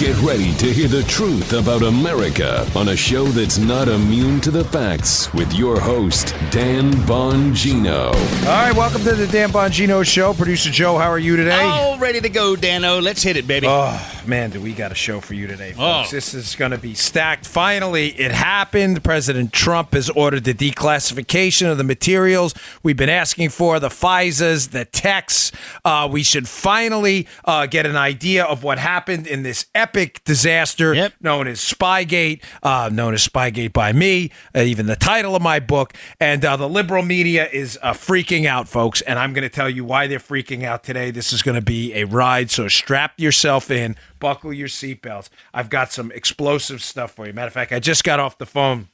Get ready to hear the truth about America on a show that's not immune to the facts with your host, Dan Bongino. All right, welcome to the Dan Bongino Show. Producer Joe, how are you today? All ready to go, Dano. Let's hit it, baby. Oh, man, do we got a show for you today, folks. This is going to be stacked. Finally, it happened. President Trump has ordered the declassification of the materials we've been asking for, the FISAs, the texts. We should finally get an idea of what happened in this epic disaster known as Spygate, known as Spygate by me, even the title of my book. And the liberal media is freaking out, folks. And I'm going to tell you why they're freaking out today. This is going to be a ride, so strap yourself in, buckle your seatbelts. I've got some explosive stuff for you. Matter of fact, I just got off the phone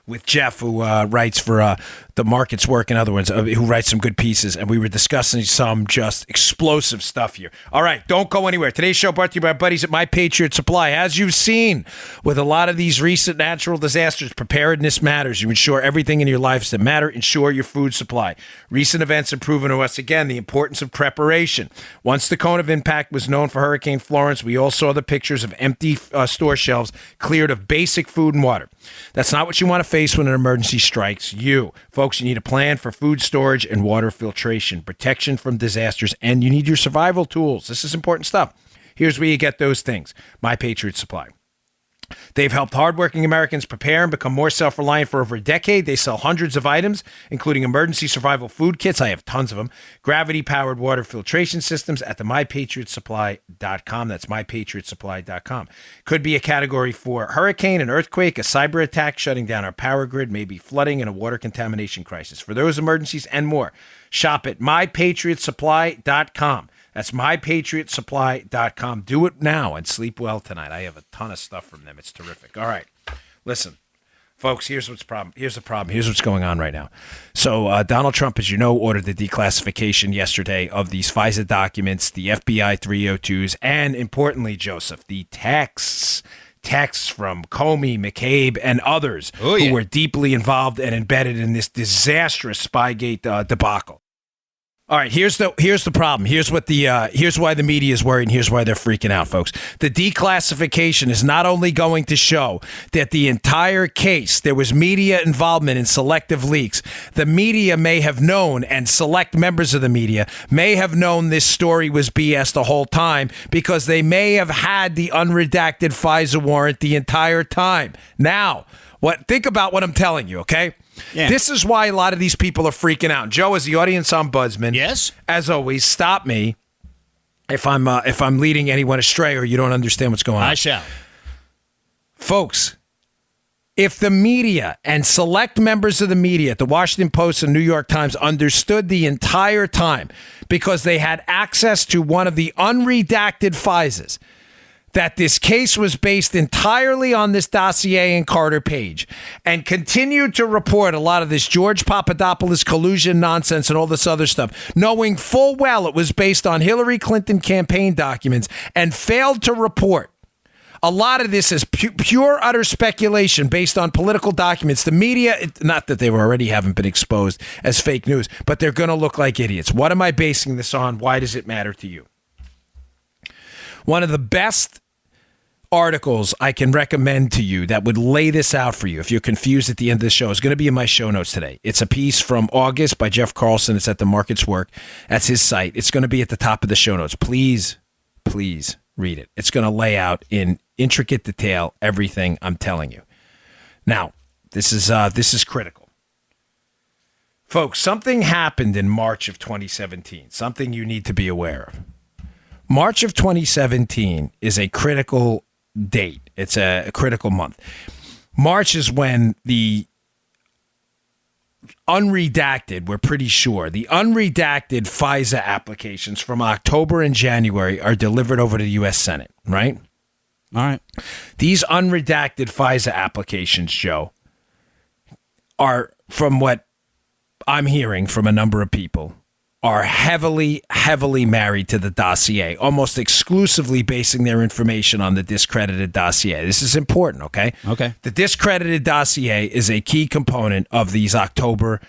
with Jeff, who writes for The Market's Work, in other words, who writes some good pieces, and we were discussing some just explosive stuff here. All right, don't go anywhere. Today's show brought to you by our buddies at My Patriot Supply. As you've seen with a lot of these recent natural disasters, preparedness matters. You ensure everything in your lives that matter. Ensure your food supply. Recent events have proven to us again the importance of preparation. Once the cone of impact was known for Hurricane Florence, we all saw the pictures of empty store shelves cleared of basic food and water. That's not what you want to face when an emergency strikes you. Folks, you need a plan for food storage and water filtration, protection from disasters, and you need your survival tools. This is important stuff. Here's where you get those things. My Patriot Supply. They've helped hardworking Americans prepare and become more self-reliant for over a decade. They sell hundreds of items, including emergency survival food kits. I have tons of them. Gravity-powered water filtration systems at the MyPatriotSupply.com. That's MyPatriotSupply.com. Could be a category for hurricane, an earthquake, a cyber attack, shutting down our power grid, maybe flooding, and a water contamination crisis. For those emergencies and more, shop at MyPatriotSupply.com. That's MyPatriotSupply.com. Do it now and sleep well tonight. I have a ton of stuff from them. It's terrific. All right. Listen, folks, here's the problem. Here's what's going on right now. So Donald Trump, as you know, ordered the declassification yesterday of these FISA documents, the FBI 302s, and importantly, Joseph, the texts from Comey, McCabe, and others who were deeply involved and embedded in this disastrous Spygate debacle. All right, here's the problem. Here's why the media is worried, and here's why they're freaking out, folks. The declassification is not only going to show that the entire case, there was media involvement in selective leaks. The media may have known, and select members of the media may have known this story was BS the whole time because they may have had the unredacted FISA warrant the entire time. Now, think about what I'm telling you, okay? Yeah. This is why a lot of these people are freaking out. Joe, as the audience ombudsman, yes, as always, stop me if I'm leading anyone astray or you don't understand what's going on. I shall. Folks, if the media and select members of the media at the Washington Post and New York Times understood the entire time because they had access to one of the unredacted FISAs, that this case was based entirely on this dossier and Carter Page, and continued to report a lot of this George Papadopoulos collusion nonsense and all this other stuff, knowing full well it was based on Hillary Clinton campaign documents, and failed to report a lot of this is pure, utter speculation based on political documents. The media, not that they already haven't been exposed as fake news, but they're going to look like idiots. What am I basing this on? Why does it matter to you? One of the best articles I can recommend to you that would lay this out for you if you're confused at the end of the show is going to be in my show notes today. It's a piece from August by Jeff Carlson. It's at The Market's Work. That's his site. It's going to be at the top of the show notes. Please read it. It's going to lay out in intricate detail everything I'm telling you. Now, this is critical. Folks, something happened in March of 2017, something you need to be aware of. March of 2017 is a critical date. It's a critical month. March is when the unredacted, we're pretty sure, the unredacted FISA applications from October and January are delivered over to the U.S. Senate, right? All right. These unredacted FISA applications, Joe, are, from what I'm hearing from a number of people, are heavily married to the dossier, almost exclusively basing their information on the discredited dossier. This is important, okay? Okay. The discredited dossier is a key component of these October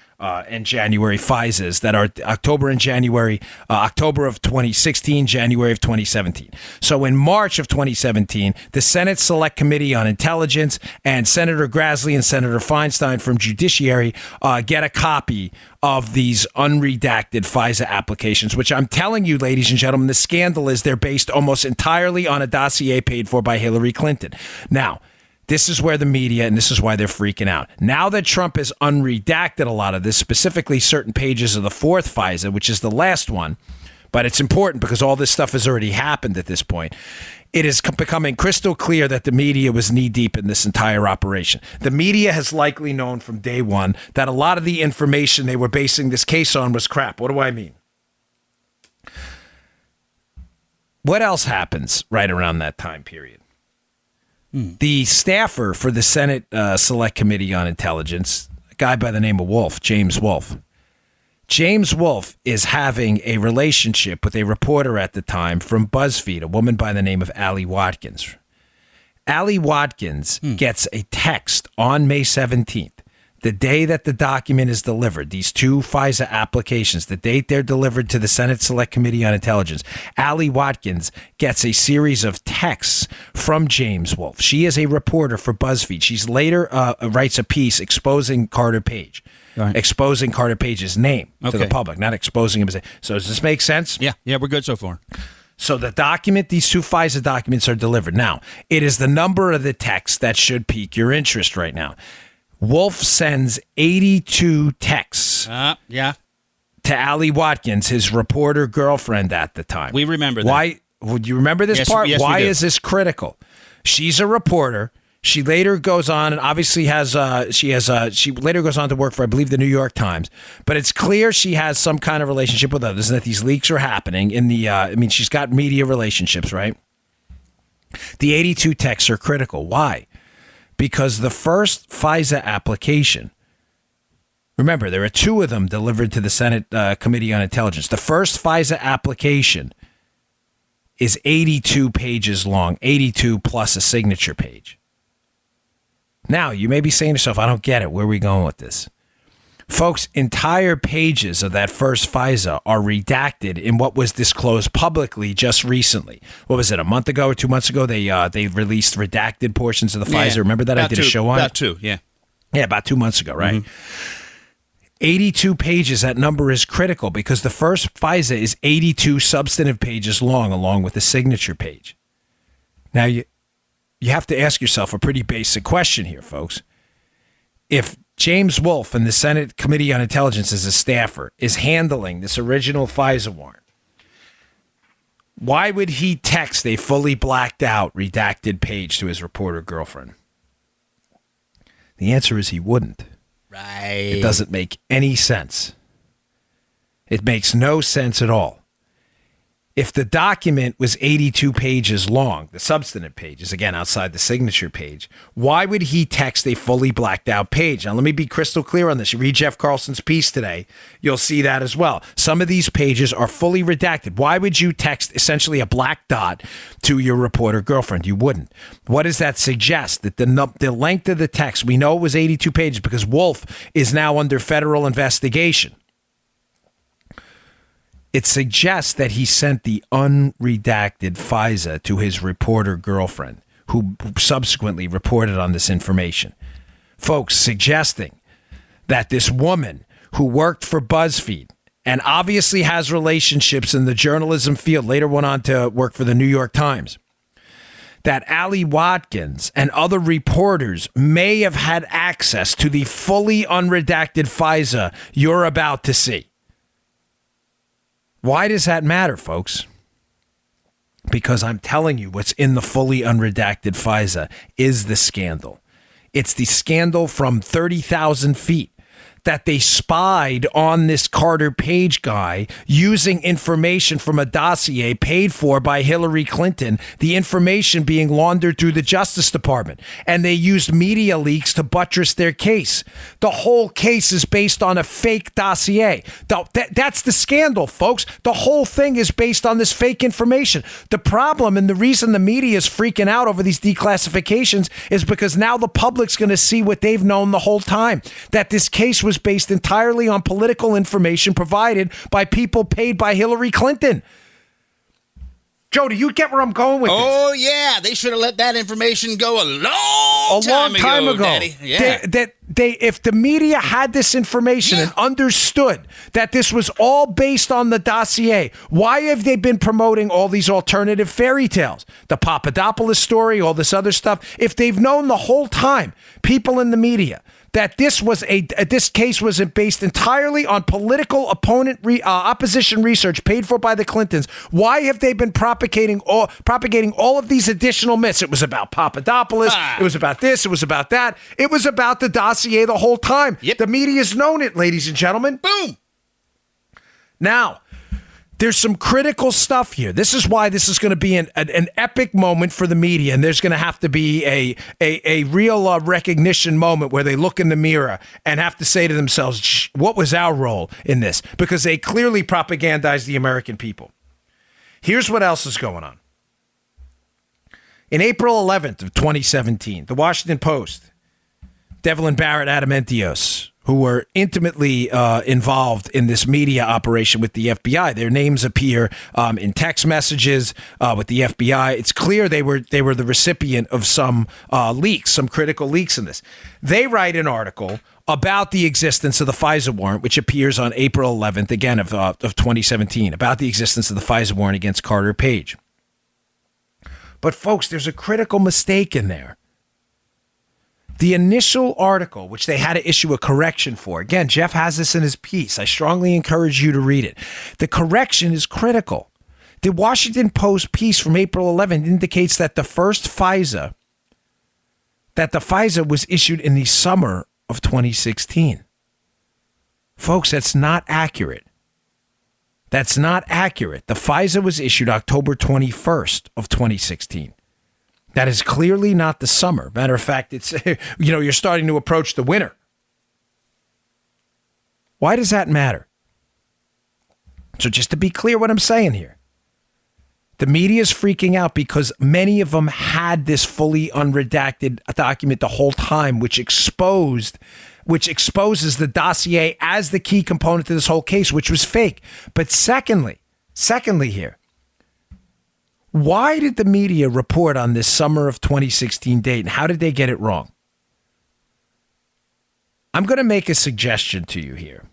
and January FISAs that are October and January, October of 2016, January of 2017. So in March of 2017, the Senate Select Committee on Intelligence and Senator Grassley and Senator Feinstein from Judiciary get a copy of these unredacted FISA applications, which I'm telling you, ladies and gentlemen, the scandal is they're based almost entirely on a dossier paid for by Hillary Clinton. Now, this is where the media, and this is why they're freaking out. Now that Trump has unredacted a lot of this, specifically certain pages of the fourth FISA, which is the last one, but it's important because all this stuff has already happened at this point. It is becoming crystal clear that the media was knee-deep in this entire operation. The media has likely known from day one that a lot of the information they were basing this case on was crap. What do I mean? What else happens right around that time period? The staffer for the Senate Select Committee on Intelligence, a guy by the name of Wolf, James Wolf. James Wolf is having a relationship with a reporter at the time from BuzzFeed, a woman by the name of Allie Watkins. Allie Watkins gets a text on May 17th, the day that the document is delivered, these two FISA applications, the date they're delivered to the Senate Select Committee on Intelligence. Allie Watkins gets a series of texts from James Wolf. She is a reporter for BuzzFeed. She's later writes a piece exposing Carter Page. Right. Exposing Carter Page's name to the public, not exposing him. So does this make sense? Yeah, we're good so far. So the document, these two FISA documents are delivered. Now, it is the number of the text that should pique your interest right now. Wolf sends 82 texts to Allie Watkins, his reporter girlfriend at the time. We remember that. Why? Would you remember this part? Yes, why we do. is this critical? She's a reporter. She later goes on and obviously she later goes on to work for, I believe, the New York Times. But it's clear she has some kind of relationship with others and that these leaks are happening in the, she's got media relationships, right? The 82 texts are critical. Why? Because the first FISA application, remember, there are two of them delivered to the Senate Committee on Intelligence. The first FISA application is 82 pages long, 82 plus a signature page. Now, you may be saying to yourself, I don't get it. Where are we going with this? Folks, entire pages of that first FISA are redacted in what was disclosed publicly just recently. What was it, a month ago or 2 months ago? They released redacted portions of the FISA. Remember that? I did a show on it? About two, yeah. Yeah, about 2 months ago, right? 82 pages, that number is critical because the first FISA is 82 substantive pages long, along with a signature page. Now, you have to ask yourself a pretty basic question here, folks. If James Wolf and the Senate Committee on Intelligence as a staffer is handling this original FISA warrant, why would he text a fully blacked out, redacted page to his reporter girlfriend? The answer is he wouldn't. Right. It doesn't make any sense. It makes no sense at all. If the document was 82 pages long, the substantive pages, again, outside the signature page, why would he text a fully blacked out page? Now, let me be crystal clear on this. You read Jeff Carlson's piece today, you'll see that as well. Some of these pages are fully redacted. Why would you text essentially a black dot to your reporter girlfriend? You wouldn't. What does that suggest? That the length of the text, we know it was 82 pages because Wolf is now under federal investigation. It suggests that he sent the unredacted FISA to his reporter girlfriend, who subsequently reported on this information. Folks, suggesting that this woman who worked for BuzzFeed and obviously has relationships in the journalism field, later went on to work for the New York Times, that Allie Watkins and other reporters may have had access to the fully unredacted FISA you're about to see. Why does that matter, folks? Because I'm telling you what's in the fully unredacted FISA is the scandal. It's the scandal from 30,000 feet that they spied on this Carter Page guy using information from a dossier paid for by Hillary Clinton, the information being laundered through the Justice Department. And they used media leaks to buttress their case. The whole case is based on a fake dossier. That's the scandal, folks. The whole thing is based on this fake information. The problem and the reason the media is freaking out over these declassifications is because now the public's going to see what they've known the whole time, that this case was was based entirely on political information provided by people paid by Hillary Clinton. Joe, do you get where I'm going with this? Oh, yeah. They should have let that information go a long time ago. Daddy. Yeah. If the media had this information and understood that this was all based on the dossier, why have they been promoting all these alternative fairy tales? The Papadopoulos story, all this other stuff. If they've known the whole time, people in the media, that this case was based entirely on political opposition research paid for by the Clintons, why have they been propagating all of these additional myths? It was about Papadopoulos. It was about this. It was about that. It was about the dossier the whole time. Yep. The media's known it, ladies and gentlemen. Boom. Now, there's some critical stuff here. This is why this is going to be an epic moment for the media, and there's going to have to be a real recognition moment where they look in the mirror and have to say to themselves, what was our role in this? Because they clearly propagandized the American people. Here's what else is going on. In April 11th of 2017, the Washington Post, Devlin Barrett Adamentios, who were intimately involved in this media operation with the FBI. Their names appear in text messages with the FBI. It's clear they were the recipient of some leaks, some critical leaks in this. They write an article about the existence of the FISA warrant, which appears on April 11th, again, of 2017, about the existence of the FISA warrant against Carter Page. But, folks, there's a critical mistake in there. The initial article, which they had to issue a correction for, again, Jeff has this in his piece. I strongly encourage you to read it. The correction is critical. The Washington Post piece from April 11th indicates that the FISA was issued in the summer of 2016. Folks, that's not accurate. That's not accurate. The FISA was issued October 21st of 2016. That is clearly not the summer. Matter of fact, it's you're starting to approach the winter. Why does that matter? So just to be clear what I'm saying here, the media is freaking out because many of them had this fully unredacted document the whole time, which exposes the dossier as the key component to this whole case, which was fake. But secondly here, why did the media report on this summer of 2016 date, and how did they get it wrong? I'm going to make a suggestion to you here.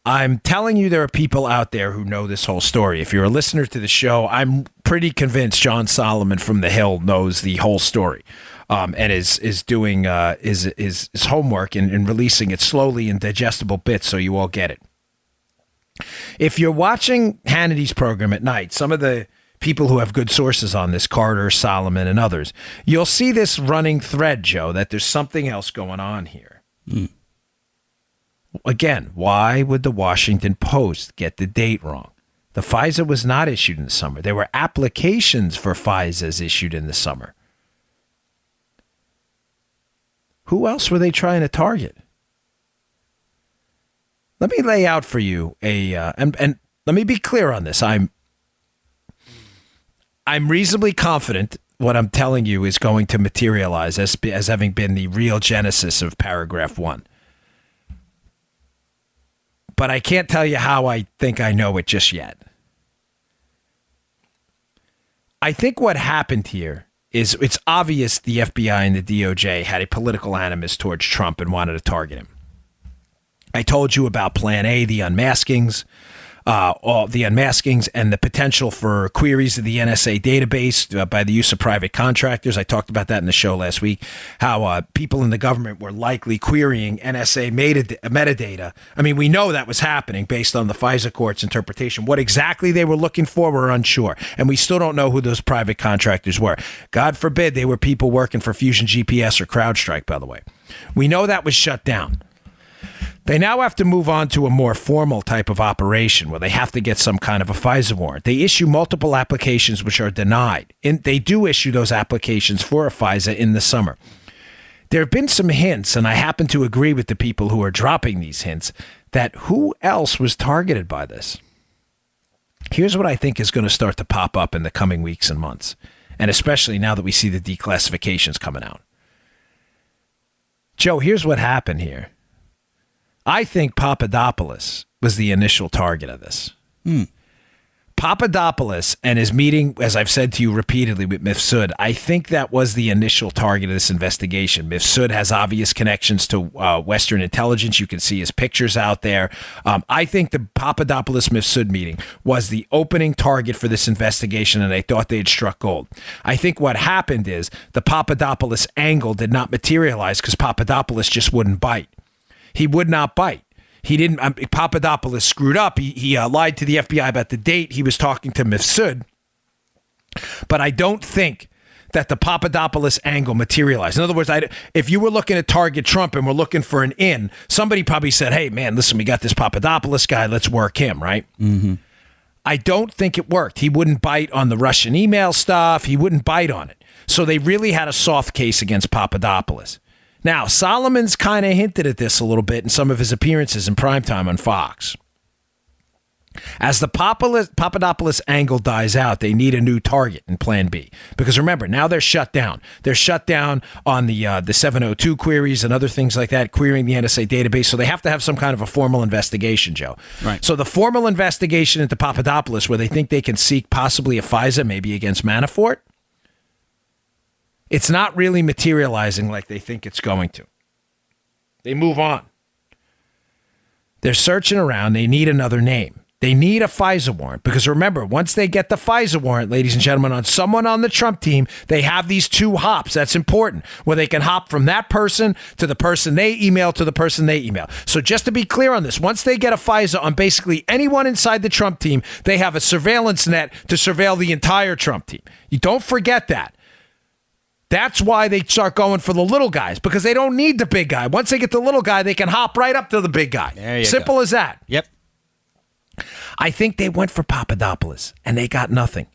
I'm telling you there are people out there who know this whole story. If you're a listener to the show, I'm pretty convinced John Solomon from The Hill knows the whole story and is doing his homework and releasing it slowly in digestible bits so you all get it. If you're watching Hannity's program at night, some of the people who have good sources on this, Carter, Solomon, and others, you'll see this running thread, Joe, that there's something else going on here. Again, why would the Washington Post get the date wrong? The FISA was not issued in the summer. There were applications for FISAs issued in the summer. Who else were they trying to target? Let me lay out for you and let me be clear on this. I'm reasonably confident what I'm telling you is going to materialize as having been the real genesis of paragraph 1. But I can't tell you how I think I know it just yet. I think what happened here is it's obvious the FBI and the DOJ had a political animus towards Trump and wanted to target him. I told you about Plan A, the unmaskings. All the unmaskings and the potential for queries of the NSA database by the use of private contractors. I talked about that in the show last week, how people in the government were likely querying NSA metadata. I mean, we know that was happening based on the FISA court's interpretation. What exactly they were looking for, we're unsure. And we still don't know who those private contractors were. God forbid they were people working for Fusion GPS or CrowdStrike, by the way. We know that was shut down. They now have to move on to a more formal type of operation where they have to get some kind of a FISA warrant. They issue multiple applications which are denied. They do issue those applications for a FISA in the summer. There have been some hints, and I happen to agree with the people who are dropping these hints, that who else was targeted by this? Here's what I think is going to start to pop up in the coming weeks and months, and especially now that we see the declassifications coming out. Joe, here's what happened here. I think Papadopoulos was the initial target of this. Papadopoulos and his meeting, as I've said to you repeatedly, with Mifsud, I think that was the initial target of this investigation. Mifsud has obvious connections to Western intelligence. You can see his pictures out there. I think the Papadopoulos-Mifsud meeting was the opening target for this investigation, and they thought they had struck gold. I think what happened is the Papadopoulos angle did not materialize because Papadopoulos just wouldn't bite. He would not bite. He didn't. Papadopoulos screwed up. He lied to the FBI about the date he was talking to Mifsud. But I don't think that the Papadopoulos angle materialized. In other words, if you were looking to target Trump and we're looking for an in, somebody probably said, hey, man, listen, we got this Papadopoulos guy. Let's work him, right? Mm-hmm. I don't think it worked. He wouldn't bite on the Russian email stuff. He wouldn't bite on it. So they really had a soft case against Papadopoulos. Now, Solomon's kind of hinted at this a little bit in some of his appearances in primetime on Fox. As the Papadopoulos angle dies out, they need a new target in Plan B. Because remember, now they're shut down. They're shut down on the 702 queries and other things like that, querying the NSA database. So they have to have some kind of a formal investigation, Joe. Right. So the formal investigation into Papadopoulos, where they think they can seek possibly a FISA, maybe against Manafort, it's not really materializing like they think it's going to. They move on. They're searching around. They need another name. They need a FISA warrant because remember, once they get the FISA warrant, ladies and gentlemen, on someone on the Trump team, they have these two hops. That's important, where they can hop from that person to the person they email to the person they email. So just to be clear on this, once they get a FISA on basically anyone inside the Trump team, they have a surveillance net to surveil the entire Trump team. You don't forget that. That's why they start going for the little guys, because they don't need the big guy. Once they get the little guy, they can hop right up to the big guy. Simple as that. Yep. I think they went for Papadopoulos, and they got nothing.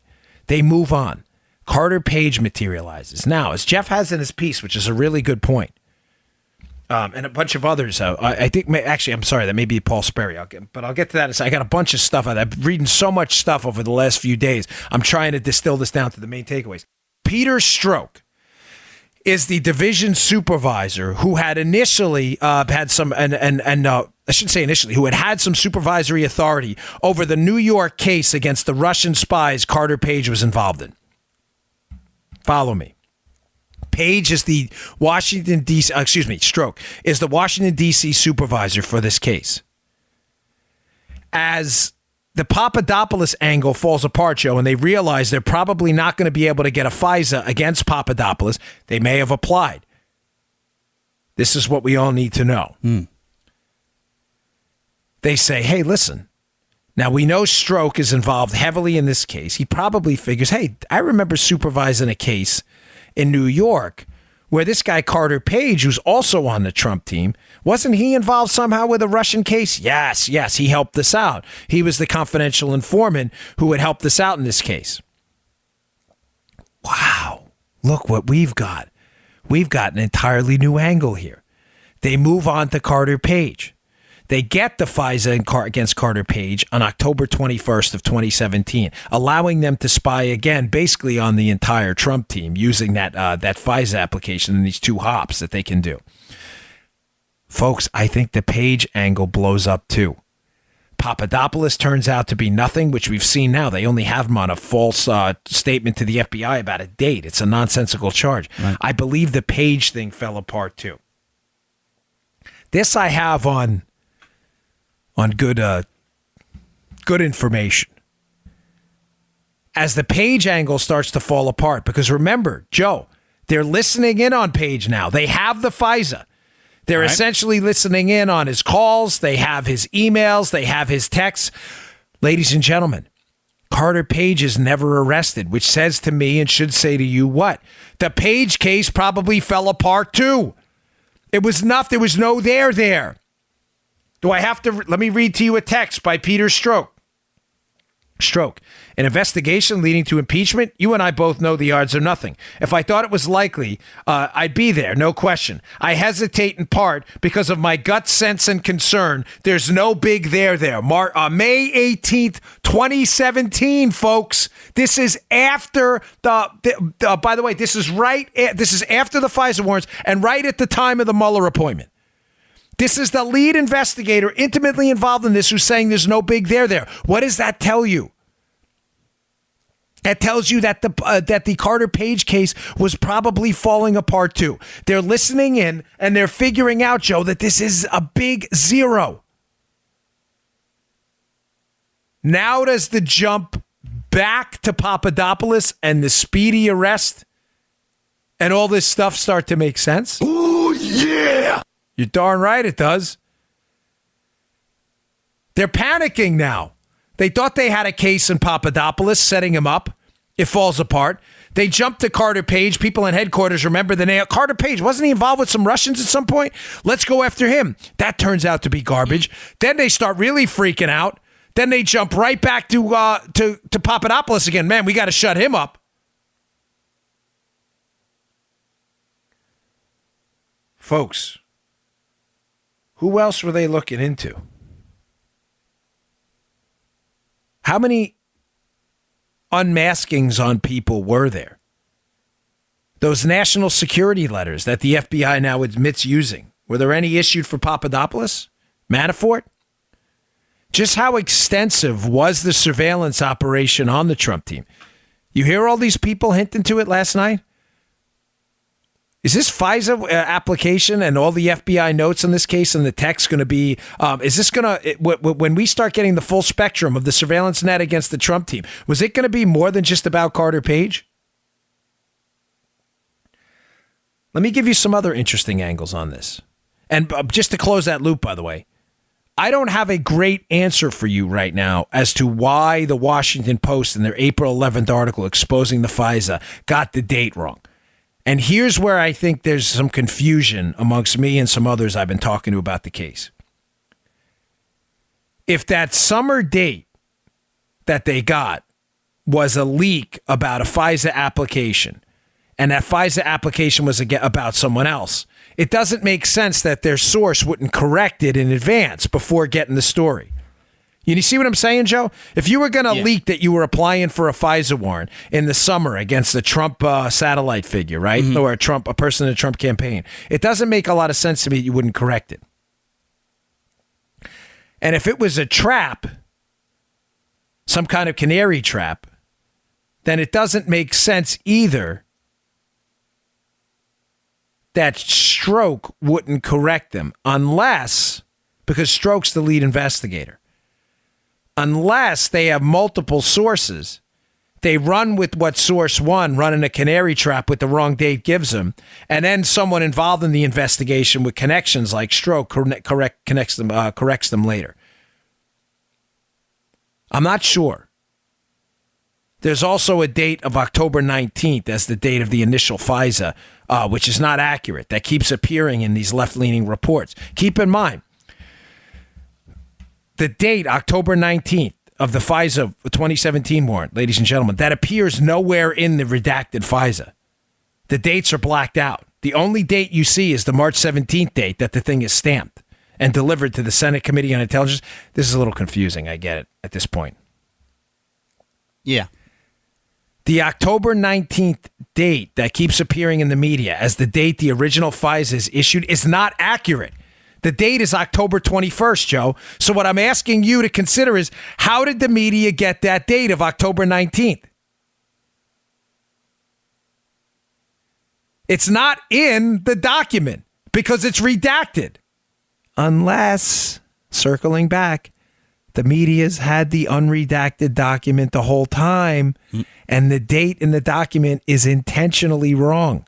They move on. Carter Page materializes. Now, as Jeff has in his piece, which is a really good point, and a bunch of others, I think, actually, I'm sorry, that may be Paul Sperry, but I'll get to that. I got a bunch of stuff. I've been reading so much stuff over the last few days. I'm trying to distill this down to the main takeaways. Peter Strzok is the division supervisor who had initially had some, I shouldn't say initially, who had some supervisory authority over the New York case against the Russian spies Carter Page was involved in. Follow me. Page is the Strzok is the Washington, D.C. supervisor for this case. As the Papadopoulos angle falls apart, Joe, and they realize they're probably not going to be able to get a FISA against Papadopoulos. They may have applied. This is what we all need to know. They say, hey, listen, now we know Strzok is involved heavily in this case. He probably figures, hey, I remember supervising a case in New York where this guy Carter Page, who's also on the Trump team, wasn't he involved somehow with a Russian case? Yes, he helped us out. He was the confidential informant who had helped us out in this case. Wow, look what we've got. We've got an entirely new angle here. They move on to Carter Page. They get the FISA against Carter Page on October 21st of 2017, allowing them to spy again, basically on the entire Trump team, using that FISA application and these two hops that they can do. Folks, I think the Page angle blows up too. Papadopoulos turns out to be nothing, which we've seen now. They only have him on a false statement to the FBI about a date. It's a nonsensical charge. Right. I believe the Page thing fell apart too. This I have on good information. As the Page angle starts to fall apart, because remember, Joe, they're listening in on Page now. They have the FISA. They're essentially listening in on his calls. They have his emails. They have his texts. Ladies and gentlemen, Carter Page is never arrested, which says to me and should say to you what? The Page case probably fell apart too. It was enough. There was no there. Do I have to? Let me read to you a text by Peter Strzok. An investigation leading to impeachment? You and I both know the odds are nothing. If I thought it was likely, I'd be there, no question. I hesitate in part because of my gut sense and concern. There's no big there. May 18th, 2017, folks. This is after by the way, this is after the FISA warrants and right at the time of the Mueller appointment. This is the lead investigator intimately involved in this who's saying there's no big there. What does that tell you? That tells you that the Carter Page case was probably falling apart too. They're listening in and they're figuring out, Joe, that this is a big zero. Now does the jump back to Papadopoulos and the speedy arrest and all this stuff start to make sense? Oh, yeah. You're darn right it does. They're panicking now. They thought they had a case in Papadopoulos, setting him up. It falls apart. They jump to Carter Page. People in headquarters remember the name. Carter Page, wasn't he involved with some Russians at some point? Let's go after him. That turns out to be garbage. Then they start really freaking out. Then they jump right back to Papadopoulos again. Man, we got to shut him up. Folks, who else were they looking into? How many unmaskings on people were there? Those national security letters that the FBI now admits using, were there any issued for Papadopoulos? Manafort? Just how extensive was the surveillance operation on the Trump team? You hear all these people hinting to it last night? Is this FISA application and all the FBI notes in this case and the text going to be, is this going to, when we start getting the full spectrum of the surveillance net against the Trump team, was it going to be more than just about Carter Page? Let me give you some other interesting angles on this. And just to close that loop, by the way, I don't have a great answer for you right now as to why the Washington Post in their April 11th article exposing the FISA got the date wrong. And here's where I think there's some confusion amongst me and some others I've been talking to about the case. If that summer date that they got was a leak about a FISA application, and that FISA application was about someone else, it doesn't make sense that their source wouldn't correct it in advance before getting the story. You see what I'm saying, Joe? If you were going to leak that you were applying for a FISA warrant in the summer against a Trump satellite figure, right? Mm-hmm. Or a person in a Trump campaign, it doesn't make a lot of sense to me that you wouldn't correct it. And if it was a trap, some kind of canary trap, then it doesn't make sense either that Strzok wouldn't correct them unless, because Strzok's the lead investigator, unless they have multiple sources, they run with what source one, running a canary trap with the wrong date gives them, and then someone involved in the investigation with connections like Strzok corrects them later. I'm not sure. There's also a date of October 19th as the date of the initial FISA, which is not accurate. That keeps appearing in these left-leaning reports. Keep in mind, the date, October 19th, of the FISA 2017 warrant, ladies and gentlemen, that appears nowhere in the redacted FISA. The dates are blacked out. The only date you see is the March 17th date that the thing is stamped and delivered to the Senate Committee on Intelligence. This is a little confusing. I get it at this point. Yeah. The October 19th date that keeps appearing in the media as the date the original FISA is issued is not accurate. The date is October 21st, Joe. So what I'm asking you to consider is, how did the media get that date of October 19th? It's not in the document because it's redacted. Unless, circling back, the media's had the unredacted document the whole time, and the date in the document is intentionally wrong.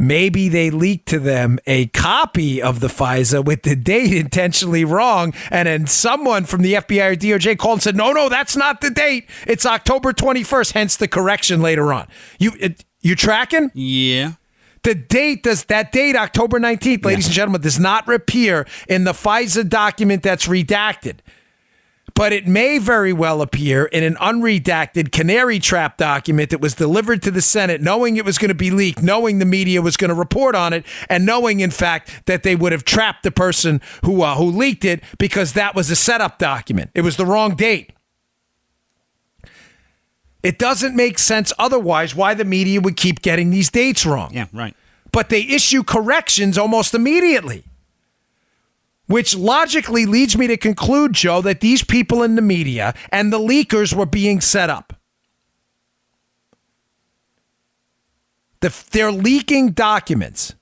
Maybe they leaked to them a copy of the FISA with the date intentionally wrong, and then someone from the FBI or DOJ called and said, no, that's not the date. It's October 21st, hence the correction later on. You tracking? Yeah. That date, October 19th, ladies and gentlemen, does not appear in the FISA document that's redacted. But it may very well appear in an unredacted canary trap document that was delivered to the Senate, knowing it was going to be leaked, knowing the media was going to report on it, and knowing, in fact, that they would have trapped the person who leaked it because that was a setup document. It was the wrong date. It doesn't make sense otherwise why the media would keep getting these dates wrong. Yeah, right. But they issue corrections almost immediately. which logically leads me to conclude, Joe, that these people in the media and the leakers were being set up. They're leaking documents.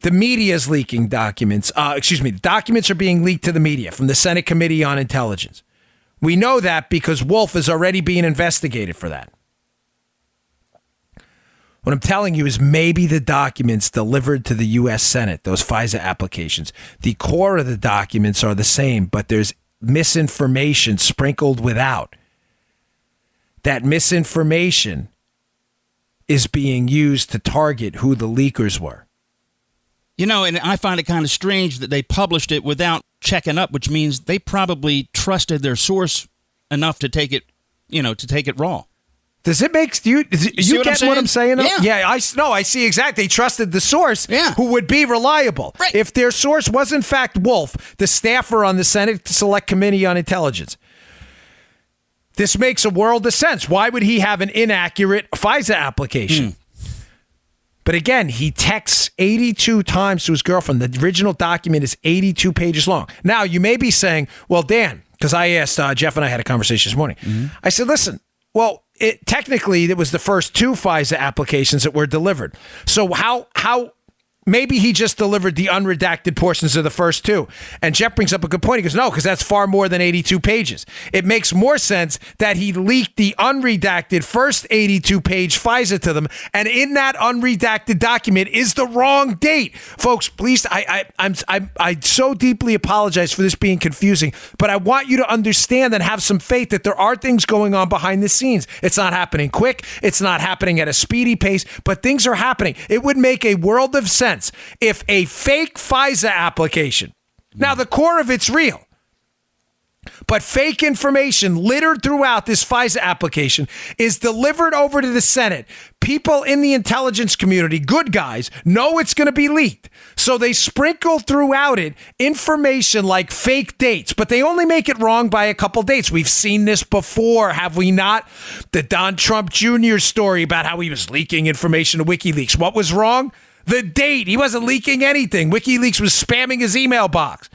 The media's leaking documents. Documents are being leaked to the media from the Senate Committee on Intelligence. We know that because Wolf is already being investigated for that. What I'm telling you is maybe the documents delivered to the U.S. Senate, those FISA applications, the core of the documents are the same, but there's misinformation sprinkled without. That misinformation is being used to target who the leakers were. You know, and I find it kind of strange that they published it without checking up, which means they probably trusted their source enough to take it, to take it raw. Does it make you get what I'm saying? Yeah. I see exactly. They trusted the source who would be reliable. Right. If their source was in fact Wolf, the staffer on the Senate Select Committee on Intelligence. This makes a world of sense. Why would he have an inaccurate FISA application? But again, he texts 82 times to his girlfriend. The original document is 82 pages long. Now, you may be saying, well, Dan, because I asked Jeff and I had a conversation this morning. I said, listen, well, technically, it was the first 2 FISA applications that were delivered. So how maybe he just delivered the unredacted portions of the first 2. And Jeff brings up a good point. He goes, no, because that's far more than 82 pages. It makes more sense that he leaked the unredacted first 82-page FISA to them. And in that unredacted document is the wrong date. Folks, please, I so deeply apologize for this being confusing, but I want you to understand and have some faith that there are things going on behind the scenes. It's not happening quick. It's not happening at a speedy pace, but things are happening. It would make a world of sense if a fake FISA application, now the core of it's real, but fake information littered throughout this FISA application is delivered over to the Senate. People in the intelligence community, good guys, know it's going to be leaked. So they sprinkle throughout it information like fake dates, but they only make it wrong by a couple dates. We've seen this before, have we not? The Don Trump Jr. story about how he was leaking information to WikiLeaks. What was wrong? The date. He wasn't leaking anything. WikiLeaks was spamming his email box.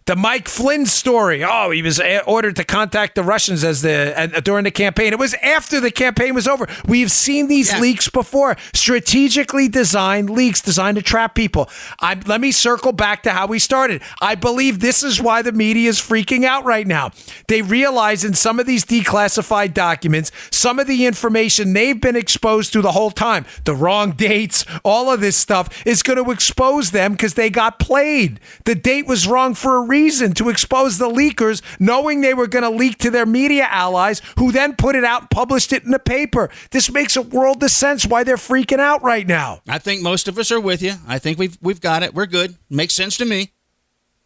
The Mike Flynn story. Oh, he was ordered to contact the Russians during the campaign. It was after the campaign was over. We've seen these leaks before. Strategically designed leaks designed to trap people. Let me circle back to how we started. I believe this is why the media is freaking out right now. They realize in some of these declassified documents, some of the information they've been exposed to the whole time, the wrong dates, all of this stuff is going to expose them because they got played. The date was wrong for a reason, to expose the leakers, knowing they were going to leak to their media allies, who then put it out and published it in the paper. This makes a world of sense why they're freaking out right now. I think most of us are with you. I think we've got it. We're good. Makes sense to me.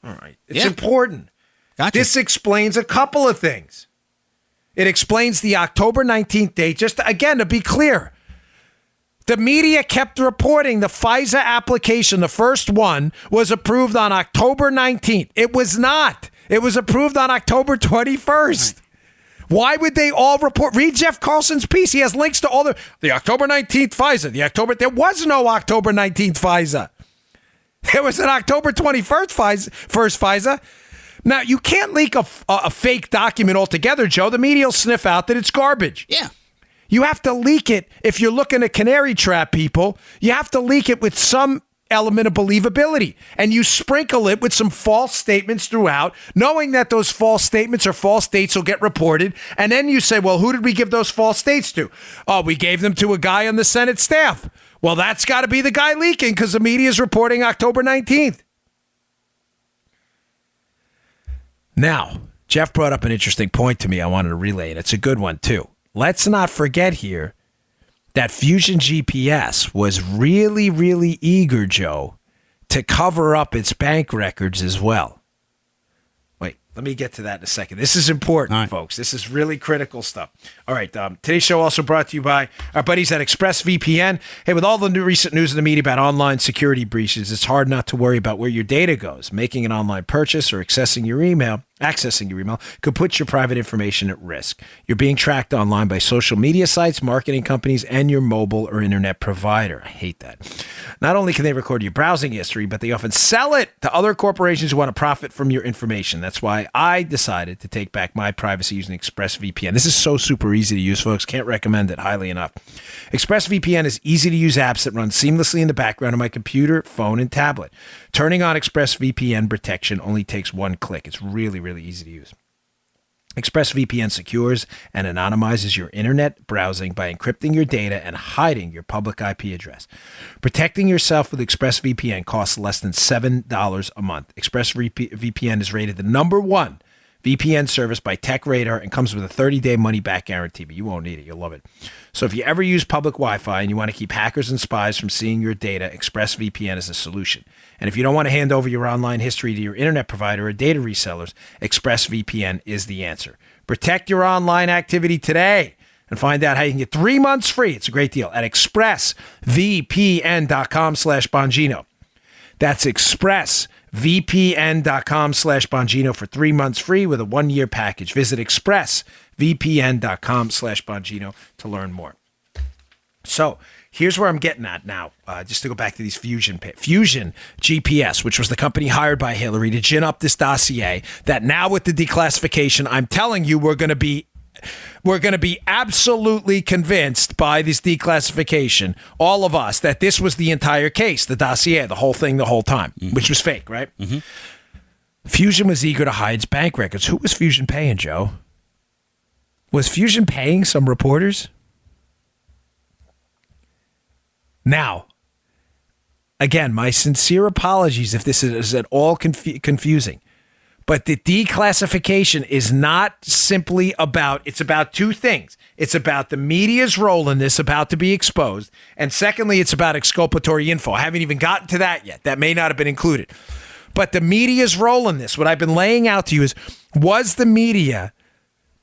All right. It's important. Gotcha. This explains a couple of things. It explains the October 19th date. Just again, to be clear, the media kept reporting the FISA application, the first one, was approved on October 19th. It was not. It was approved on October 21st. Right. Why would they all report? Read Jeff Carlson's piece. He has links to all the October 19th FISA. There was no October 19th FISA. There was an October 21st first FISA. Now, you can't leak a fake document altogether, Joe. The media will sniff out that it's garbage. Yeah. You have to leak it. If you're looking to canary trap people, you have to leak it with some element of believability. And you sprinkle it with some false statements throughout, knowing that those false statements or false dates will get reported. And then you say, well, who did we give those false dates to? Oh, we gave them to a guy on the Senate staff. Well, that's got to be the guy leaking because the media is reporting October 19th. Now, Jeff brought up an interesting point to me I wanted to relay, and it's a good one, too. Let's not forget here that Fusion GPS was really, really eager, Joe, to cover up its bank records as well. Wait, let me get to that in a second. This is important, folks. This is really critical stuff. All right, today's show also brought to you by our buddies at ExpressVPN. Hey, with all the recent news in the media about online security breaches, it's hard not to worry about where your data goes. Making an online purchase or accessing your email Accessing your email could put your private information at risk. You're being tracked online by social media sites, marketing companies, and your mobile or internet provider. I hate that. Not only can they record your browsing history, but they often sell it to other corporations who want to profit from your information. That's why I decided to take back my privacy using ExpressVPN. This is so super easy to use, folks. Can't recommend it highly enough. ExpressVPN is easy-to-use apps that run seamlessly in the background of my computer, phone, and tablet. Turning on ExpressVPN protection only takes one click. It's really, really easy to use. ExpressVPN secures and anonymizes your internet browsing by encrypting your data and hiding your public IP address. Protecting yourself with ExpressVPN costs less than $7 a month. ExpressVPN is rated the #1 VPN service by TechRadar and comes with a 30-day money-back guarantee, but you won't need it. You'll love it. So if you ever use public Wi-Fi and you want to keep hackers and spies from seeing your data, ExpressVPN is a solution. And if you don't want to hand over your online history to your internet provider or data resellers, ExpressVPN is the answer. Protect your online activity today and find out how you can get 3 months free. It's a great deal at expressvpn.com/Bongino. That's expressvpn.com/Bongino for 3 months free with a 1-year package. Visit expressvpn.com/Bongino to learn more. So here's where I'm getting at now, just to go back to these Fusion GPS, which was the company hired by Hillary to gin up this dossier that now with the declassification, I'm telling you, we're going to be absolutely convinced by this declassification, all of us, that this was the entire case, the dossier, the whole thing, the whole time, which was fake, right? Mm-hmm. Fusion was eager to hide its bank records. Who was Fusion paying, Joe? Was Fusion paying some reporters? Now, again, my sincere apologies if this is at all confusing. But the declassification is not simply about, it's about two things. It's about the media's role in this about to be exposed. And secondly, it's about exculpatory info. I haven't even gotten to that yet. That may not have been included. But the media's role in this, what I've been laying out to you is, was the media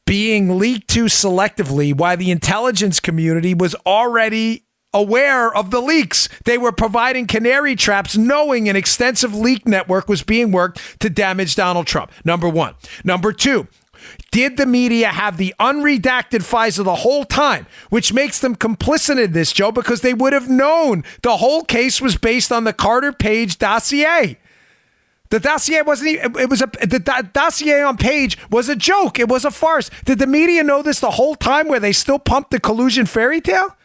being leaked to selectively while the intelligence community was already aware of the leaks? They were providing canary traps knowing an extensive leak network was being worked to damage Donald Trump. Number one. Number two, did the media have the unredacted FISA the whole time, which makes them complicit in this, Joe, because they would have known the whole case was based on the Carter Page dossier. The dossier the dossier on Page was a joke. It was a farce. Did the media know this the whole time where they still pumped the collusion fairy tale?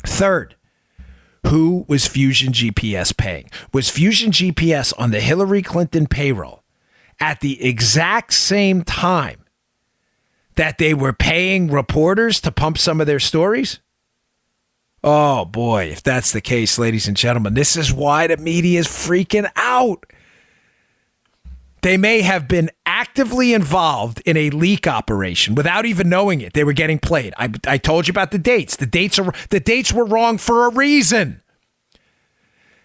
Third, who was Fusion GPS paying? Was Fusion GPS on the Hillary Clinton payroll at the exact same time that they were paying reporters to pump some of their stories? Oh boy, if that's the case, ladies and gentlemen, this is why the media is freaking out. They may have been actively involved in a leak operation without even knowing it. They were getting played. I told you about the dates. The dates were wrong for a reason.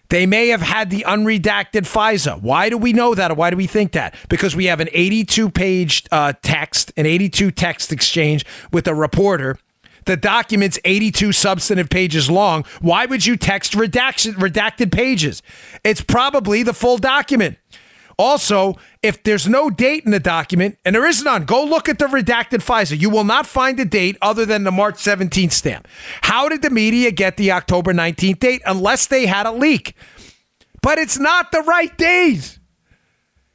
They may have had the unredacted FISA. Why do we know that, or why do we think that? Because we have an 82-page text, an 82 text exchange with a reporter. The document's 82 substantive pages long. Why would you text redacted pages? It's probably the full document. Also, if there's no date in the document, and there is none, go look at the redacted FISA. You will not find a date other than the March 17th stamp. How did the media get the October 19th date unless they had a leak? But it's not the right date.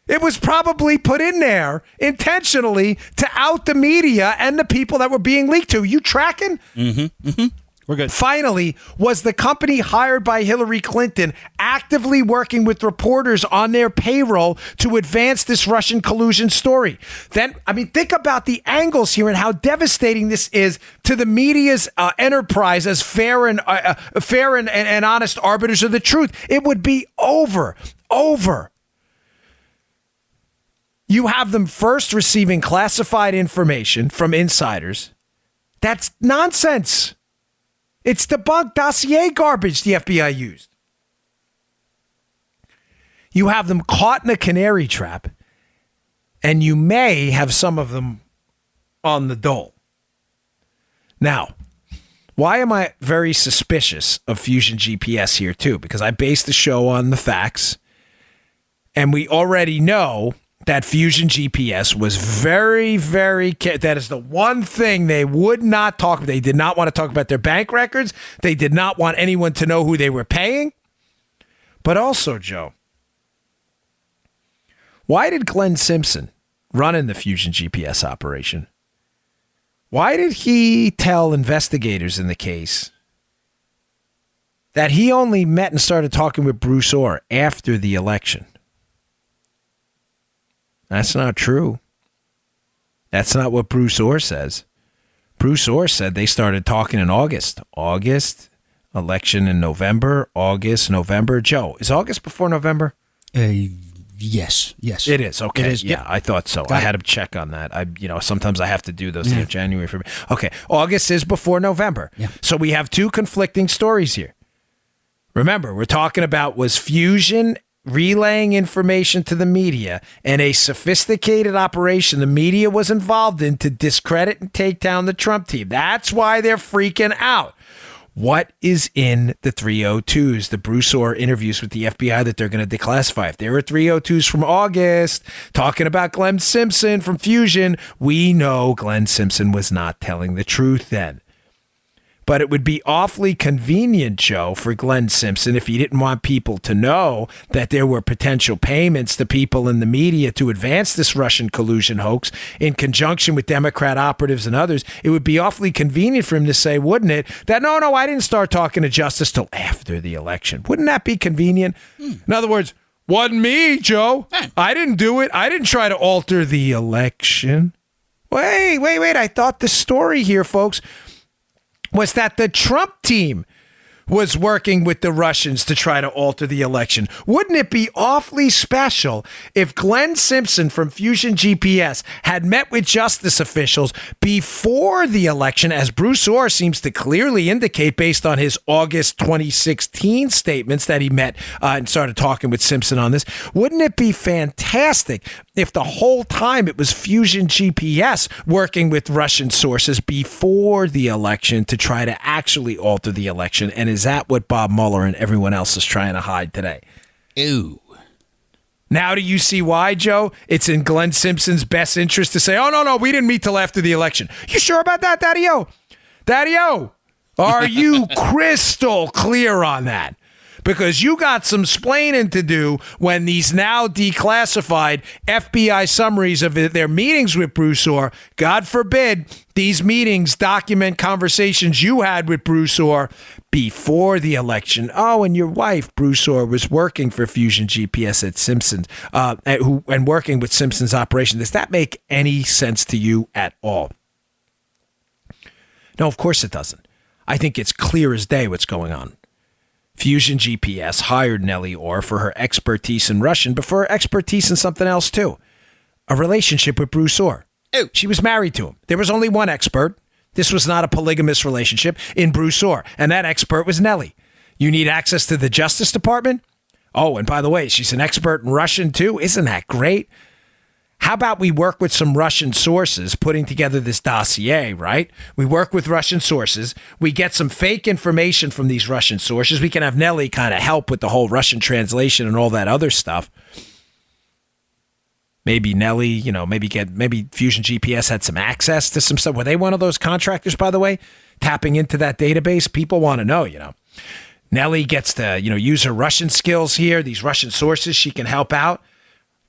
It was probably put in there intentionally to out the media and the people that were being leaked to. You tracking? Mm-hmm. Mm-hmm. We're good. Finally, was the company hired by Hillary Clinton actively working with reporters on their payroll to advance this Russian collusion story? Then, think about the angles here and how devastating this is to the media's enterprise as fair and honest arbiters of the truth. It would be over. You have them first receiving classified information from insiders. That's nonsense. It's debunked dossier garbage the FBI used. You have them caught in a canary trap, and you may have some of them on the dole. Now, why am I very suspicious of Fusion GPS here too? Because I based the show on the facts, and we already know that Fusion GPS was very, very that is the one thing they would not talk about. They did not want to talk about their bank records. They did not want anyone to know who they were paying. But also, Joe, why did Glenn Simpson run in the Fusion GPS operation? Why did he tell investigators in the case that he only met and started talking with Bruce Orr after the election? That's not true. That's not what Bruce Orr says. Bruce Orr said they started talking in August. August, election in November, August, November. Joe, is August before November? Yes. It is. Okay. It is. Yeah, Yep. I thought so. I had to check on that. Sometimes I have to do those January for me. Okay. August is before November. Yeah. So we have two conflicting stories here. Remember, we're talking about was Fusion relaying information to the media and a sophisticated operation the media was involved in to discredit and take down the Trump team. That's why they're freaking out. What is in the 302s, the Bruce Orr interviews with the FBI that they're going to declassify? If there were 302s from August talking about Glenn Simpson from Fusion, we know Glenn Simpson was not telling the truth then. But it would be awfully convenient, Joe, for Glenn Simpson if he didn't want people to know that there were potential payments to people in the media to advance this Russian collusion hoax in conjunction with Democrat operatives and others. It would be awfully convenient for him to say, wouldn't it, that no, I didn't start talking to Justice till after the election. Wouldn't that be convenient? In other words, wasn't me, Joe. I didn't do it. I didn't try to alter the election. Wait. I thought the story here, folks, was that the Trump team was working with the Russians to try to alter the election. Wouldn't it be awfully special if Glenn Simpson from Fusion GPS had met with justice officials before the election, as Bruce Orr seems to clearly indicate based on his August 2016 statements that he met and started talking with Simpson on this? Wouldn't it be fantastic if the whole time it was Fusion GPS working with Russian sources before the election to try to actually alter the election? And is that what Bob Mueller and everyone else is trying to hide today? Ew. Now do you see why, Joe? It's in Glenn Simpson's best interest to say, oh, no, we didn't meet till after the election. You sure about that, Daddy-O? Daddy-O, are you crystal clear on that? Because you got some splaining to do when these now declassified FBI summaries of their meetings with Bruce Orr, God forbid, these meetings document conversations you had with Bruce Orr before the election. Oh, and your wife, Bruce Orr, was working for Fusion GPS at Simpson's and working with Simpson's operation. Does that make any sense to you at all? No, of course it doesn't. I think it's clear as day what's going on. Fusion GPS hired Nellie Orr for her expertise in Russian, but for her expertise in something else too. A relationship with Bruce Orr. Ew. She was married to him. There was only one expert. This was not a polygamous relationship in Bruce Orr, and that expert was Nellie. You need access to the Justice Department? Oh, and by the way, she's an expert in Russian too. Isn't that great? How about we work with some Russian sources putting together this dossier, right? We work with Russian sources. We get some fake information from these Russian sources. We can have Nellie kind of help with the whole Russian translation and all that other stuff. Maybe Nellie, maybe Fusion GPS had some access to some stuff. Were they one of those contractors, by the way, tapping into that database? People want to know, Nellie gets to, use her Russian skills here. These Russian sources, she can help out.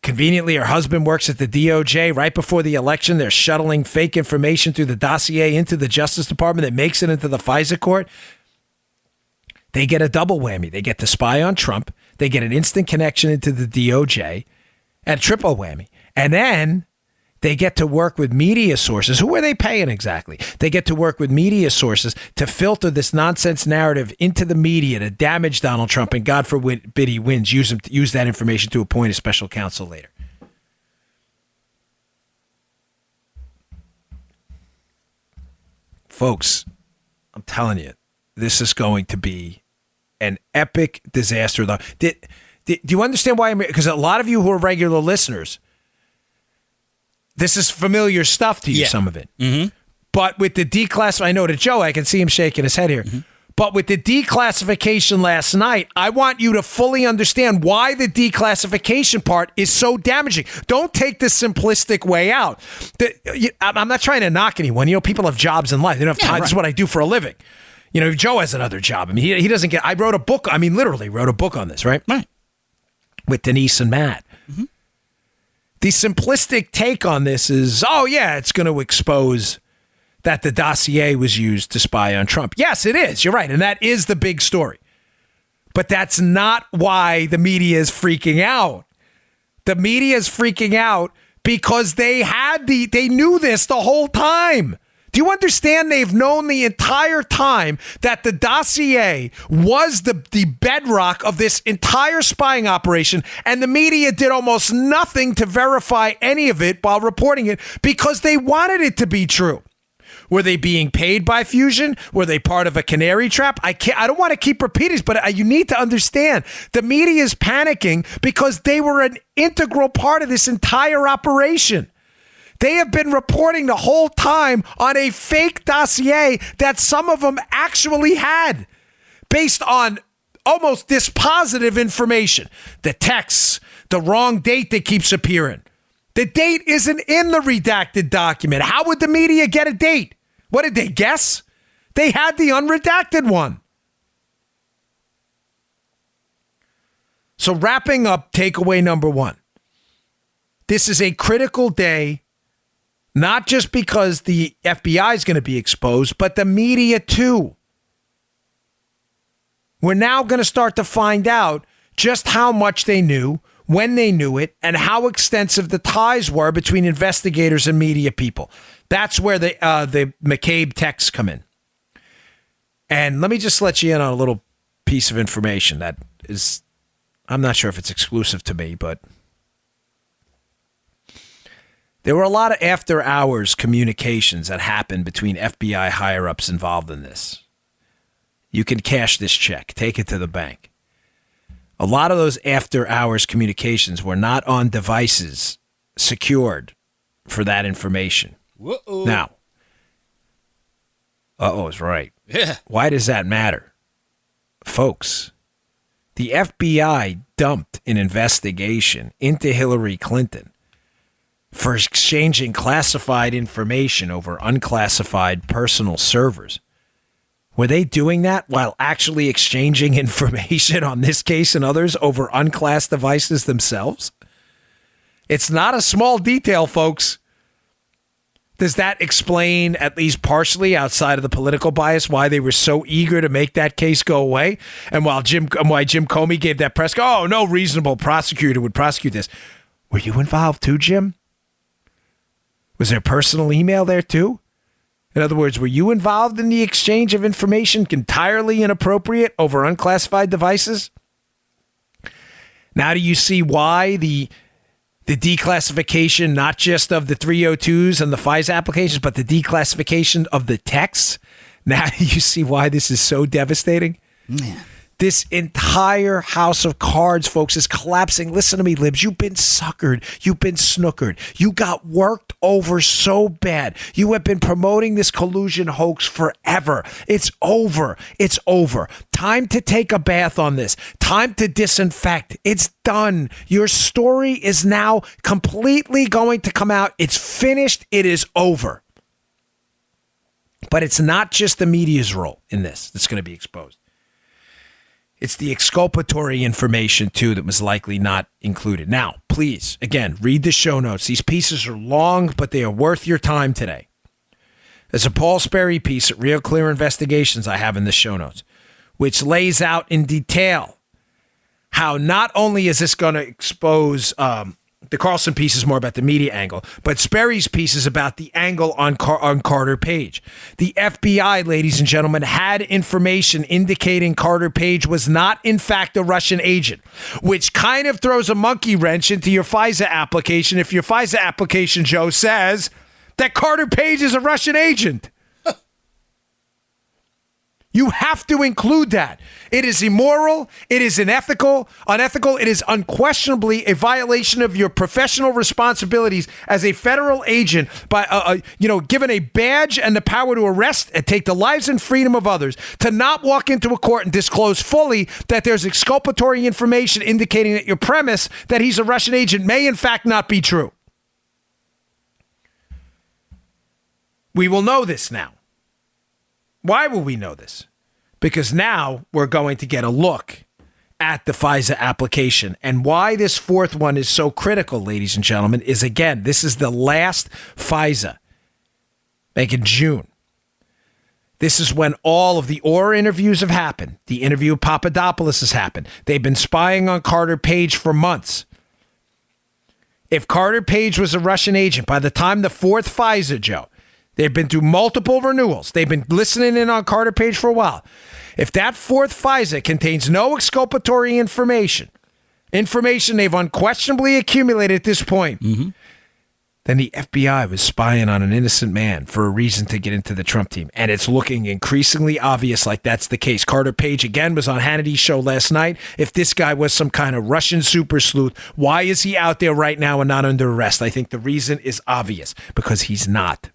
Conveniently, her husband works at the DOJ. Right before the election, they're shuttling fake information through the dossier into the Justice Department that makes it into the FISA court. They get a double whammy. They get to spy on Trump. They get an instant connection into the DOJ and a triple whammy. And then they get to work with media sources. Who are they paying exactly? They get to work with media sources to filter this nonsense narrative into the media to damage Donald Trump. And God forbid he wins. Use that information to appoint a special counsel later. Folks, I'm telling you, this is going to be an epic disaster. Do you understand why? Because a lot of you who are regular listeners, this is familiar stuff to you, some of it. Mm-hmm. But with the declassification, I know to Joe, I can see him shaking his head here. Mm-hmm. But with the declassification last night, I want you to fully understand why the declassification part is so damaging. Don't take the simplistic way out. I'm not trying to knock anyone. People have jobs in life. They don't have time. Right. This is what I do for a living. Joe has another job. I mean, he doesn't get. I wrote a book. I mean, literally wrote a book on this, right? Right. With Denise and Matt. Mm-hmm. The simplistic take on this is, it's going to expose that the dossier was used to spy on Trump. Yes, it is. You're right. And that is the big story. But that's not why the media is freaking out. The media is freaking out because they knew this the whole time. Do you understand? They've known the entire time that the dossier was the bedrock of this entire spying operation, and the media did almost nothing to verify any of it while reporting it because they wanted it to be true. Were they being paid by Fusion? Were they part of a canary trap? I don't want to keep repeating this, but you need to understand the media is panicking because they were an integral part of this entire operation. They have been reporting the whole time on a fake dossier that some of them actually had based on almost dispositive information. The texts, the wrong date that keeps appearing. The date isn't in the redacted document. How would the media get a date? What did they guess? They had the unredacted one. So wrapping up, takeaway number one. This is a critical day. Not just because the FBI is going to be exposed, but the media too. We're now going to start to find out just how much they knew, when they knew it, and how extensive the ties were between investigators and media people. That's where the McCabe texts come in. And let me just let you in on a little piece of information that is, I'm not sure if it's exclusive to me, but there were a lot of after-hours communications that happened between FBI higher-ups involved in this. You can cash this check. Take it to the bank. A lot of those after-hours communications were not on devices secured for that information. Whoa. Now, is right. Yeah. Why does that matter? Folks, the FBI dumped an investigation into Hillary Clinton for exchanging classified information over unclassified personal servers. Were they doing that while actually exchanging information on this case and others over unclassed devices themselves? It's not a small detail, folks. Does that explain, at least partially, outside of the political bias, why they were so eager to make that case go away? And why Jim Comey gave that press, no reasonable prosecutor would prosecute this. Were you involved too, Jim? Was there personal email there too? In other words, were you involved in the exchange of information entirely inappropriate over unclassified devices? Now do you see why the declassification, not just of the 302s and the FISA applications, but the declassification of the texts? Now you see why this is so devastating? Man. This entire house of cards, folks, is collapsing. Listen to me, libs. You've been suckered. You've been snookered. You got worked over so bad. You have been promoting this collusion hoax forever. It's over. It's over. Time to take a bath on this. Time to disinfect. It's done. Your story is now completely going to come out. It's finished. It is over. But it's not just the media's role in this that's going to be exposed. It's the exculpatory information, too, that was likely not included. Now, please, again, read the show notes. These pieces are long, but they are worth your time today. There's a Paul Sperry piece at Real Clear Investigations I have in the show notes, which lays out in detail how not only is this going to expose the Carlson piece is more about the media angle, but Sperry's piece is about the angle on Carter Page. The FBI, ladies and gentlemen, had information indicating Carter Page was not, in fact, a Russian agent, which kind of throws a monkey wrench into your FISA application if your FISA application, Joe, says that Carter Page is a Russian agent. You have to include that. It is immoral. It is unethical. It is unquestionably a violation of your professional responsibilities as a federal agent by, given a badge and the power to arrest and take the lives and freedom of others, to not walk into a court and disclose fully that there's exculpatory information indicating that your premise that he's a Russian agent may in fact not be true. We will know this now. Why will we know this? Because now we're going to get a look at the FISA application. And why this fourth one is so critical, ladies and gentlemen, is, again, this is the last FISA back in June. This is when all of the Orr interviews have happened. The interview of Papadopoulos has happened. They've been spying on Carter Page for months. If Carter Page was a Russian agent, by the time the fourth FISA, Joe, they've been through multiple renewals. They've been listening in on Carter Page for a while. If that fourth FISA contains no exculpatory information they've unquestionably accumulated at this point, then the FBI was spying on an innocent man for a reason to get into the Trump team. And it's looking increasingly obvious like that's the case. Carter Page, again, was on Hannity's show last night. If this guy was some kind of Russian super sleuth, why is he out there right now and not under arrest? I think the reason is obvious, because he's not.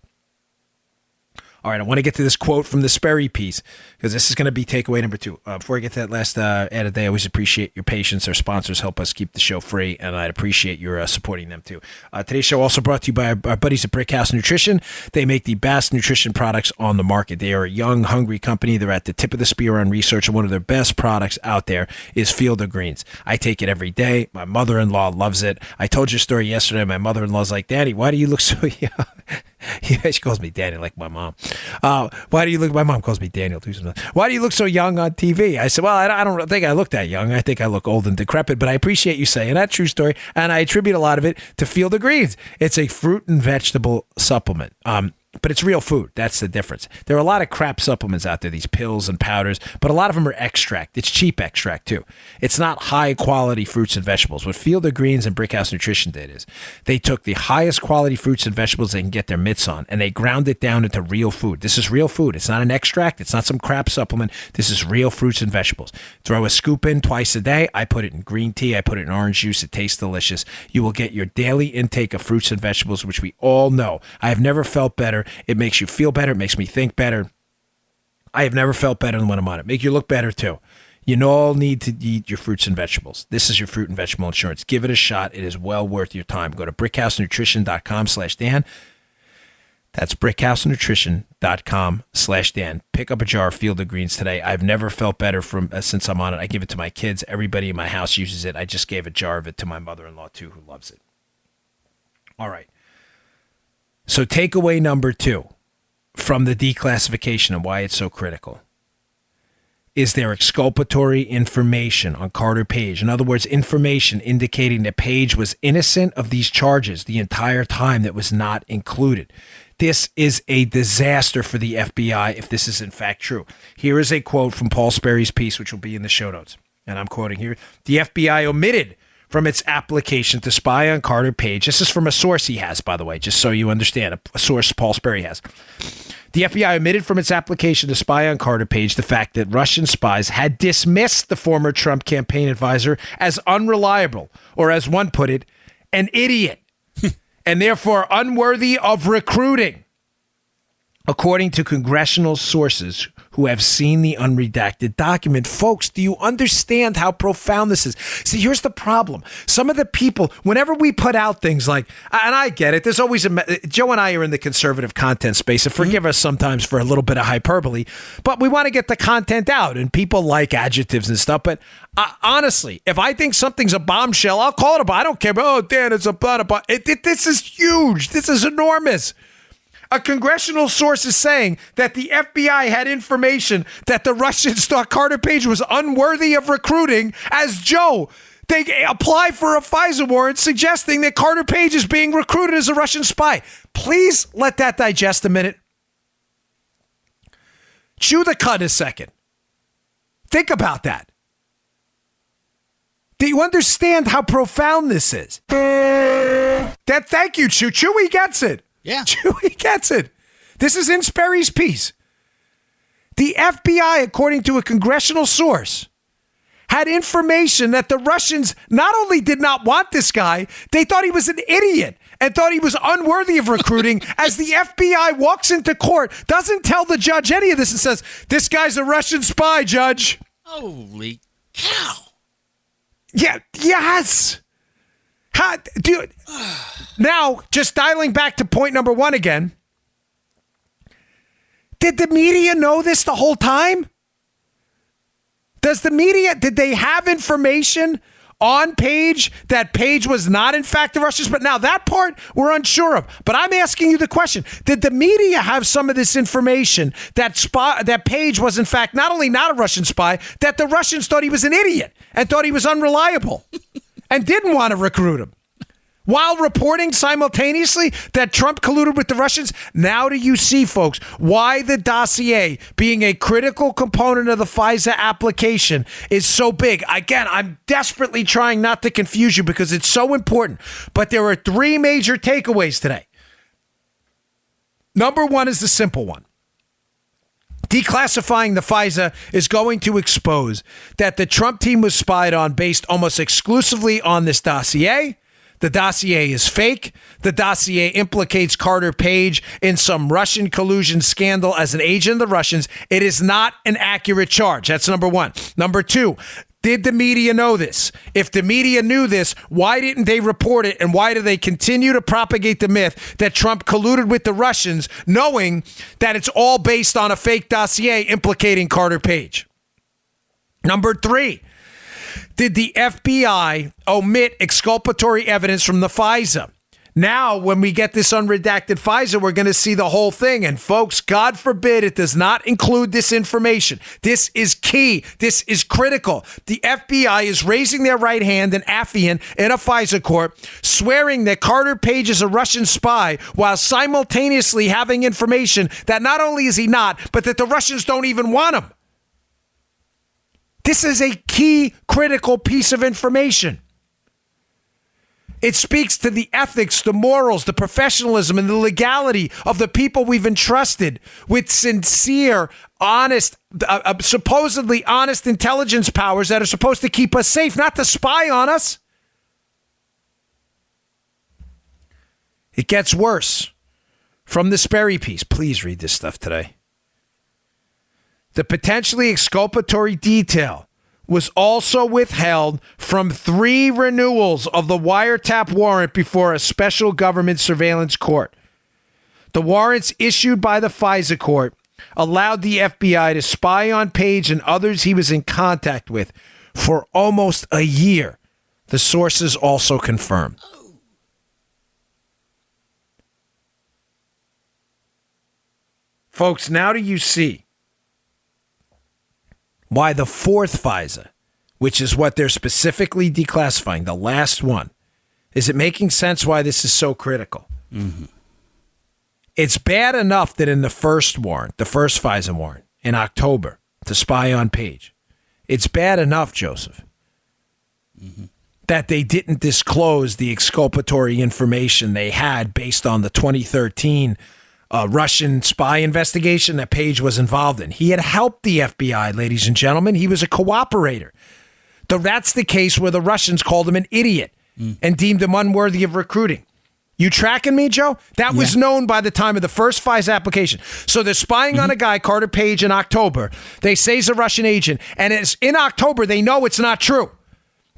All right, I want to get to this quote from the Sperry piece, because this is going to be takeaway number 2. Before I get to that last ad of the day, I always appreciate your patience. Our sponsors help us keep the show free, and I'd appreciate your supporting them too. Today's show also brought to you by our buddies at Brickhouse Nutrition. They make the best nutrition products on the market. They are a young, hungry company. They're at the tip of the spear on research, and one of their best products out there is Field of Greens. I take it every day. My mother-in-law loves it. I told you a story yesterday. My mother-in-law's like, Daddy, why do you look so young? Yeah, she calls me Daniel like my mom. Why do you look? My mom calls me Daniel too sometimes. Why do you look so young on TV? I said, well, I don't think I look that young. I think I look old and decrepit, but I appreciate you saying that. True story. And I attribute a lot of it to Field of Greens. It's a fruit and vegetable supplement. But it's real food. That's the difference. There are a lot of crap supplements out there, these pills and powders, but a lot of them are extract. It's cheap extract, too. It's not high-quality fruits and vegetables. What Field of Greens and Brickhouse Nutrition did is they took the highest quality fruits and vegetables they can get their mitts on, and they ground it down into real food. This is real food. It's not an extract. It's not some crap supplement. This is real fruits and vegetables. Throw a scoop in twice a day. I put it in green tea. I put it in orange juice. It tastes delicious. You will get your daily intake of fruits and vegetables, which we all know. I have never felt better. It makes you feel better. It makes me think better. I have never felt better than when I'm on it. Make you look better, too. You all need to eat your fruits and vegetables. This is your fruit and vegetable insurance. Give it a shot. It is well worth your time. Go to brickhousenutrition.com/Dan. That's brickhousenutrition.com/Dan. Pick up a jar of Field of Greens today. I've never felt better since I'm on it. I give it to my kids. Everybody in my house uses it. I just gave a jar of it to my mother-in-law, too, who loves it. All right. So takeaway number 2 from the declassification and why it's so critical is there exculpatory information on Carter Page. In other words, information indicating that Page was innocent of these charges the entire time that was not included. This is a disaster for the FBI if this is in fact true. Here is a quote from Paul Sperry's piece, which will be in the show notes. And I'm quoting here. The FBI omitted from its application to spy on Carter Page. This is from a source he has, by the way, just so you understand, a source Paul Sperry has. The FBI omitted from its application to spy on Carter Page the fact that Russian spies had dismissed the former Trump campaign advisor as unreliable, or as one put it, an idiot, and therefore unworthy of recruiting. According to congressional sources who have seen the unredacted document. Folks, do you understand how profound this is? See, here's the problem. Some of the people, whenever we put out things like, and I get it, there's always Joe and I are in the conservative content space, and forgive us sometimes for a little bit of hyperbole, but we want to get the content out, and people like adjectives and stuff. But honestly, if I think something's a bombshell, I'll call it a bomb. I don't care. Oh, Dan, it's a bomb. This is huge. This is enormous. A congressional source is saying that the FBI had information that the Russians thought Carter Page was unworthy of recruiting as Joe. They apply for a FISA warrant suggesting that Carter Page is being recruited as a Russian spy. Please let that digest a minute. Chew the cud a second. Think about that. Do you understand how profound this is? Thank you, Chew. Chewy gets it. Yeah. Chewy gets it. This is in Sperry's piece. The FBI, according to a congressional source, had information that the Russians not only did not want this guy, they thought he was an idiot and thought he was unworthy of recruiting. As the FBI walks into court, doesn't tell the judge any of this and says, this guy's a Russian spy, Judge. Holy cow. Yeah, yes. How, dude. Now, just dialing back to point number one again. Did the media know this the whole time? Did they have information on Page that Page was not in fact the Russians? But now that part we're unsure of. But I'm asking you the question. Did the media have some of this information that Page was in fact not only not a Russian spy, that the Russians thought he was an idiot and thought he was unreliable and didn't want to recruit him? While reporting simultaneously that Trump colluded with the Russians, now do you see, folks, why the dossier, being a critical component of the FISA application, is so big? Again, I'm desperately trying not to confuse you because it's so important. But there are three major takeaways today. Number one is the simple one. Declassifying the FISA is going to expose that the Trump team was spied on based almost exclusively on this dossier. The dossier is fake. The dossier implicates Carter Page in some Russian collusion scandal as an agent of the Russians. It is not an accurate charge. That's number one. Number two, did the media know this? If the media knew this, why didn't they report it? And why do they continue to propagate the myth that Trump colluded with the Russians, knowing that it's all based on a fake dossier implicating Carter Page? Number three, did the FBI omit exculpatory evidence from the FISA? Now, when we get this unredacted FISA, we're going to see the whole thing. And folks, God forbid it does not include this information. This is key. This is critical. The FBI is raising their right hand in Affian in a FISA court, swearing that Carter Page is a Russian spy while simultaneously having information that not only is he not, but that the Russians don't even want him. This is a key, critical piece of information. It speaks to the ethics, the morals, the professionalism, and the legality of the people we've entrusted with sincere, honest, supposedly honest intelligence powers that are supposed to keep us safe, not to spy on us. It gets worse. From the Sperry piece, please read this stuff today. The potentially exculpatory detail was also withheld from 3 renewals of the wiretap warrant before a special government surveillance court. The warrants issued by the FISA court allowed the FBI to spy on Page and others he was in contact with for almost a year, the sources also confirmed. Folks, now do you see why the fourth FISA, which is what they're specifically declassifying, the last one, is it making sense why this is so critical? Mm-hmm. It's bad enough that in the first warrant, the first FISA warrant in October to spy on Page, it's bad enough, Joseph, that they didn't disclose the exculpatory information they had based on the 2013 Russian spy investigation that Page was involved in. He had helped the FBI, ladies and gentlemen. He was a cooperator. That's the case where the Russians called him an idiot and deemed him unworthy of recruiting. You tracking me, Joe? That was known by the time of the first FISA application. So they're spying on a guy, Carter Page, in October. They say he's a Russian agent. And it's in October, they know it's not true.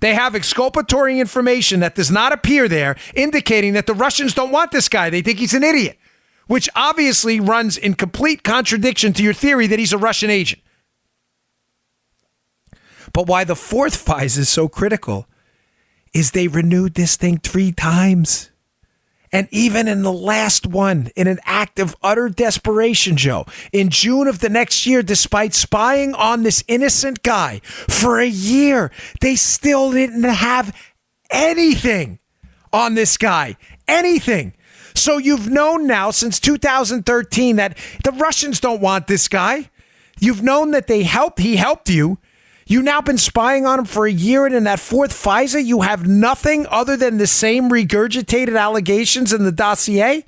They have exculpatory information that does not appear there, indicating that the Russians don't want this guy. They think he's an idiot, which obviously runs in complete contradiction to your theory that he's a Russian agent. But why the fourth FISA is so critical is they renewed this thing 3 times. And even in the last one, in an act of utter desperation, Joe, in June of the next year, despite spying on this innocent guy for a year, they still didn't have anything on this guy. Anything. So you've known now since 2013 that the Russians don't want this guy. You've known that he helped you. You've now been spying on him for a year, and in that fourth FISA, you have nothing other than the same regurgitated allegations in the dossier?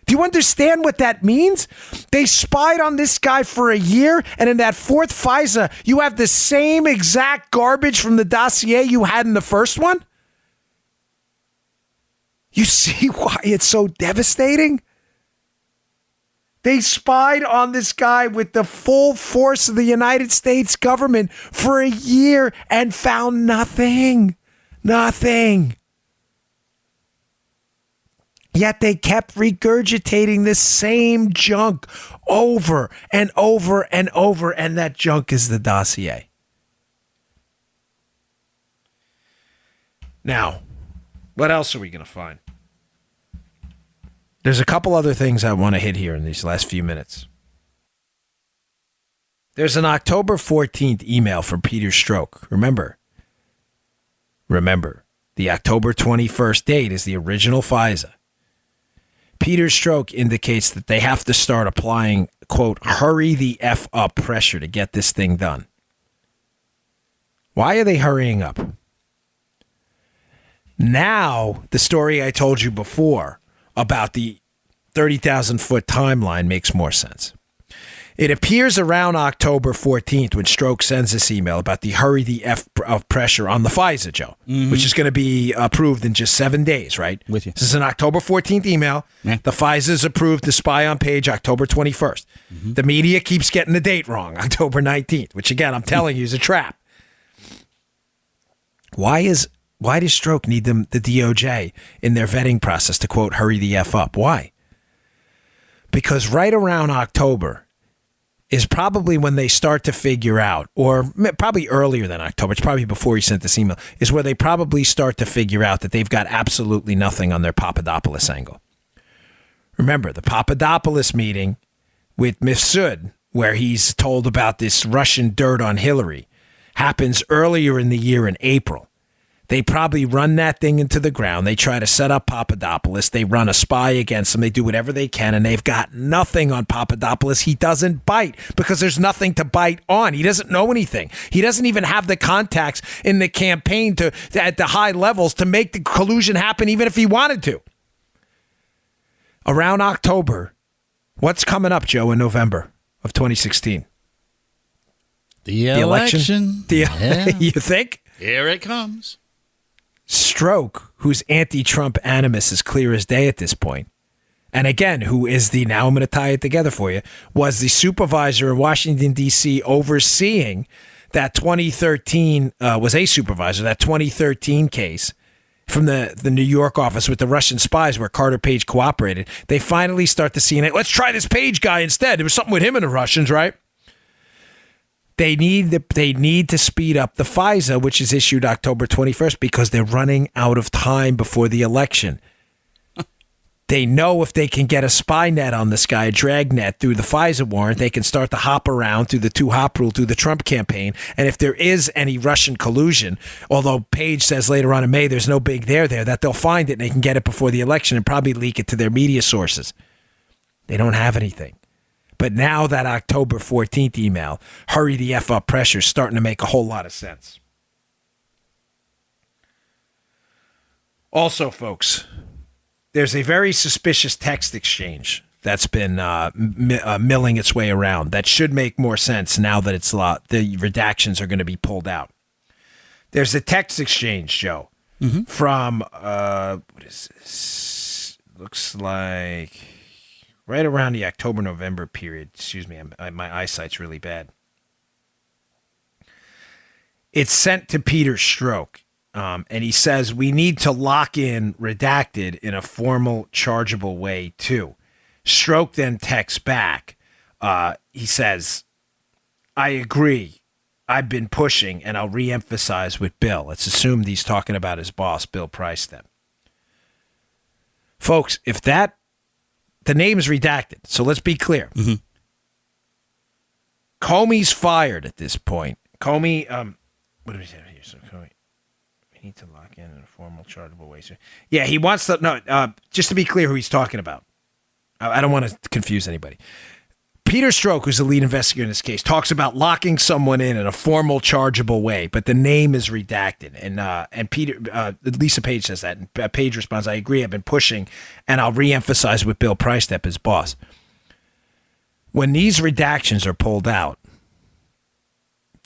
Do you understand what that means? They spied on this guy for a year, and in that fourth FISA, you have the same exact garbage from the dossier you had in the first one? You see why it's so devastating? They spied on this guy with the full force of the United States government for a year and found nothing. Nothing. Yet they kept regurgitating the same junk over and over and over, and that junk is the dossier. Now, what else are we going to find? There's a couple other things I want to hit here in these last few minutes. There's an October 14th email from Peter Strzok. Remember, the October 21st date is the original FISA. Peter Strzok indicates that they have to start applying, quote, hurry the F up pressure to get this thing done. Why are they hurrying up? Now, the story I told you before about the 30,000-foot timeline makes more sense. It appears around October 14th when Strzok sends this email about the hurry the F of pressure on the FISA, Joe, which is going to be approved in just 7 days, right? With you. This is an October 14th email. Yeah. The FISA is approved to spy on page October 21st. The media keeps getting the date wrong, October 19th, which, again, I'm telling you is a trap. Why does Strzok need the DOJ in their vetting process to, quote, hurry the F up? Why? Because right around October is probably when they start to figure out, or probably earlier than October, it's probably before he sent this email, is where they probably start to figure out that they've got absolutely nothing on their Papadopoulos angle. Remember, the Papadopoulos meeting with Mifsud, where he's told about this Russian dirt on Hillary, happens earlier in the year in April. They probably run that thing into the ground. They try to set up Papadopoulos. They run a spy against him. They do whatever they can, and they've got nothing on Papadopoulos. He doesn't bite because there's nothing to bite on. He doesn't know anything. He doesn't even have the contacts in the campaign to at the high levels to make the collusion happen, even if he wanted to. Around October, what's coming up, Joe, in November of 2016? The election. Yeah. You think? Here it comes. Strzok, whose anti-Trump animus is clear as day at this point, and again, who is now I'm going to tie it together for you, was the supervisor in Washington, D.C. overseeing that 2013, was a supervisor, that 2013 case from the New York office with the Russian spies where Carter Page cooperated. They finally start to see it. Let's try this Page guy instead. There was something with him and the Russians, right? They need to speed up the FISA, which is issued October 21st, because they're running out of time before the election. They know if they can get a spy net on this guy, a drag net through the FISA warrant, they can start to hop around through the two-hop rule through the Trump campaign. And if there is any Russian collusion, although Page says later on in May there's no big there, that they'll find it and they can get it before the election and probably leak it to their media sources. They don't have anything. But now that October 14th email, hurry the F up pressure, is starting to make a whole lot of sense. Also, folks, there's a very suspicious text exchange that's been milling its way around that should make more sense now that the redactions are going to be pulled out. There's a text exchange, Joe, from, what is this? Looks like right around the October-November period. Excuse me, my eyesight's really bad. It's sent to Peter Strzok, and he says, we need to lock in redacted in a formal, chargeable way, too. Strzok then texts back. He says, I agree. I've been pushing, and I'll reemphasize with Bill. It's assumed he's talking about his boss, Bill Price, then. Folks, if the name's redacted, so let's be clear. Comey's fired at this point. Comey, what do we say here? So Comey, we need to lock in a formal, chargeable way. So, yeah, he wants to, just to be clear who he's talking about. I don't want to confuse anybody. Peter Strzok, who's the lead investigator in this case, talks about locking someone in a formal, chargeable way, but the name is redacted. And Peter, Lisa Page says that. And Page responds, "I agree. I've been pushing, and I'll reemphasize with Bill Priestep, his boss. When these redactions are pulled out,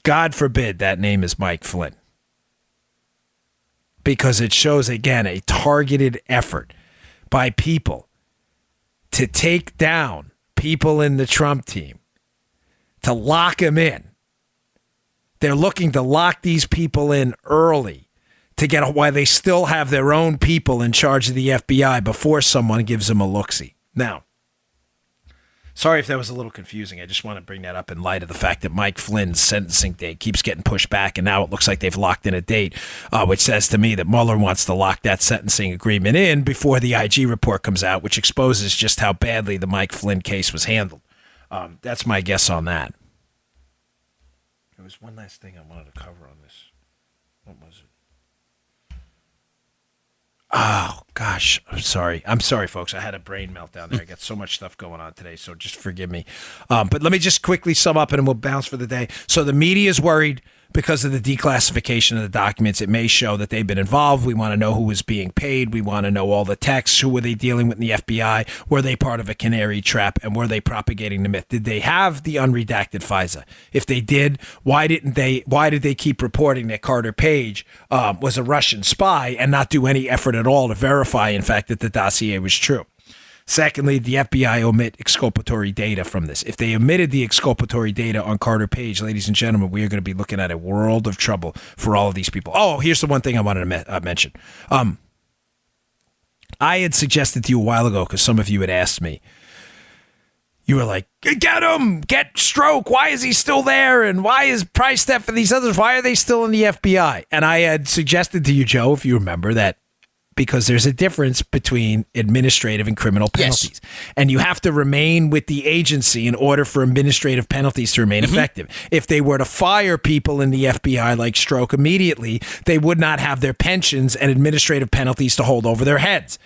God forbid that name is Mike Flynn, because it shows again a targeted effort by people to take down people in the Trump team, to lock them in. They're looking to lock these people in early to get why they still have their own people in charge of the FBI before someone gives them a look-see. Now, sorry if that was a little confusing. I just want to bring that up in light of the fact that Mike Flynn's sentencing date keeps getting pushed back, and now it looks like they've locked in a date, which says to me that Mueller wants to lock that sentencing agreement in before the IG report comes out, which exposes just how badly the Mike Flynn case was handled. That's my guess on that. There was one last thing I wanted to cover on this. What was it? Oh, gosh. I'm sorry, folks. I had a brain meltdown there. I got so much stuff going on today, so just forgive me. But let me just quickly sum up, and then we'll bounce for the day. So the media is worried because of the declassification of the documents. It may show that they've been involved. We want to know who was being paid. We want to know all the texts. Who were they dealing with in the FBI? Were they part of a canary trap? And were they propagating the myth? Did they have the unredacted FISA? If they did, why did they keep reporting that Carter Page was a Russian spy and not do any effort at all to verify, in fact, that the dossier was true? Secondly, the FBI omit exculpatory data from this. If they omitted the exculpatory data on Carter Page, ladies and gentlemen, we are going to be looking at a world of trouble for all of these people. Oh, here's the one thing I wanted to mention. I had suggested to you a while ago, because some of you had asked me, you were like, get him, get Strzok. Why is he still there? And why is Priestep and these others, why are they still in the FBI? And I had suggested to you, Joe, if you remember, that because there's a difference between administrative and criminal penalties. Yes. And you have to remain with the agency in order for administrative penalties to remain effective. If they were to fire people in the FBI like Strzok immediately, they would not have their pensions and administrative penalties to hold over their heads.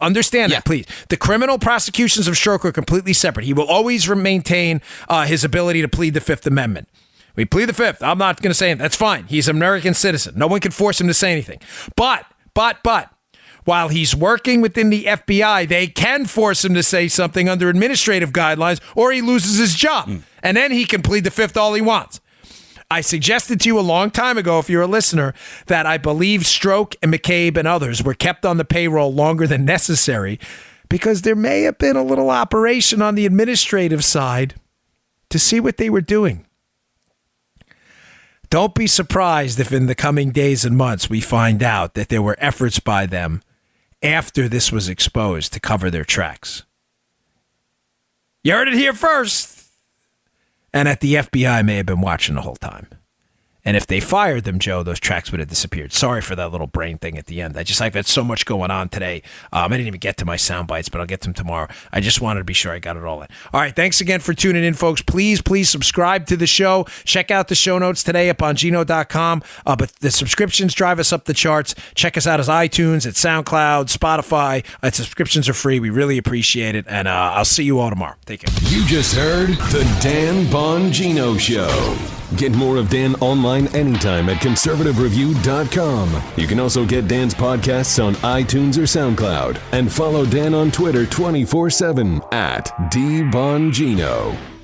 Understand that, please. The criminal prosecutions of Strzok are completely separate. He will always maintain his ability to plead the Fifth Amendment. We plead the Fifth. I'm not going to say it. That's fine. He's an American citizen. No one can force him to say anything. But, while he's working within the FBI, they can force him to say something under administrative guidelines, or he loses his job. And then he can plead the Fifth all he wants. I suggested to you a long time ago, if you're a listener, that I believe Strzok and McCabe and others were kept on the payroll longer than necessary because there may have been a little operation on the administrative side to see what they were doing. Don't be surprised if in the coming days and months we find out that there were efforts by them after this was exposed to cover their tracks. You heard it here first. And that the FBI may have been watching the whole time. And if they fired them, Joe, those tracks would have disappeared. Sorry for that little brain thing at the end. I've had so much going on today. I didn't even get to my sound bites, but I'll get to them tomorrow. I just wanted to be sure I got it all in. All right, thanks again for tuning in, folks. Please subscribe to the show. Check out the show notes today at Bongino.com. But the subscriptions drive us up the charts. Check us out as iTunes, at SoundCloud, Spotify. Subscriptions are free. We really appreciate it. And I'll see you all tomorrow. Take care. You just heard The Dan Bongino Show. Get more of Dan online anytime at conservativereview.com. You can also get Dan's podcasts on iTunes or SoundCloud. And follow Dan on Twitter 24/7 at DBongino.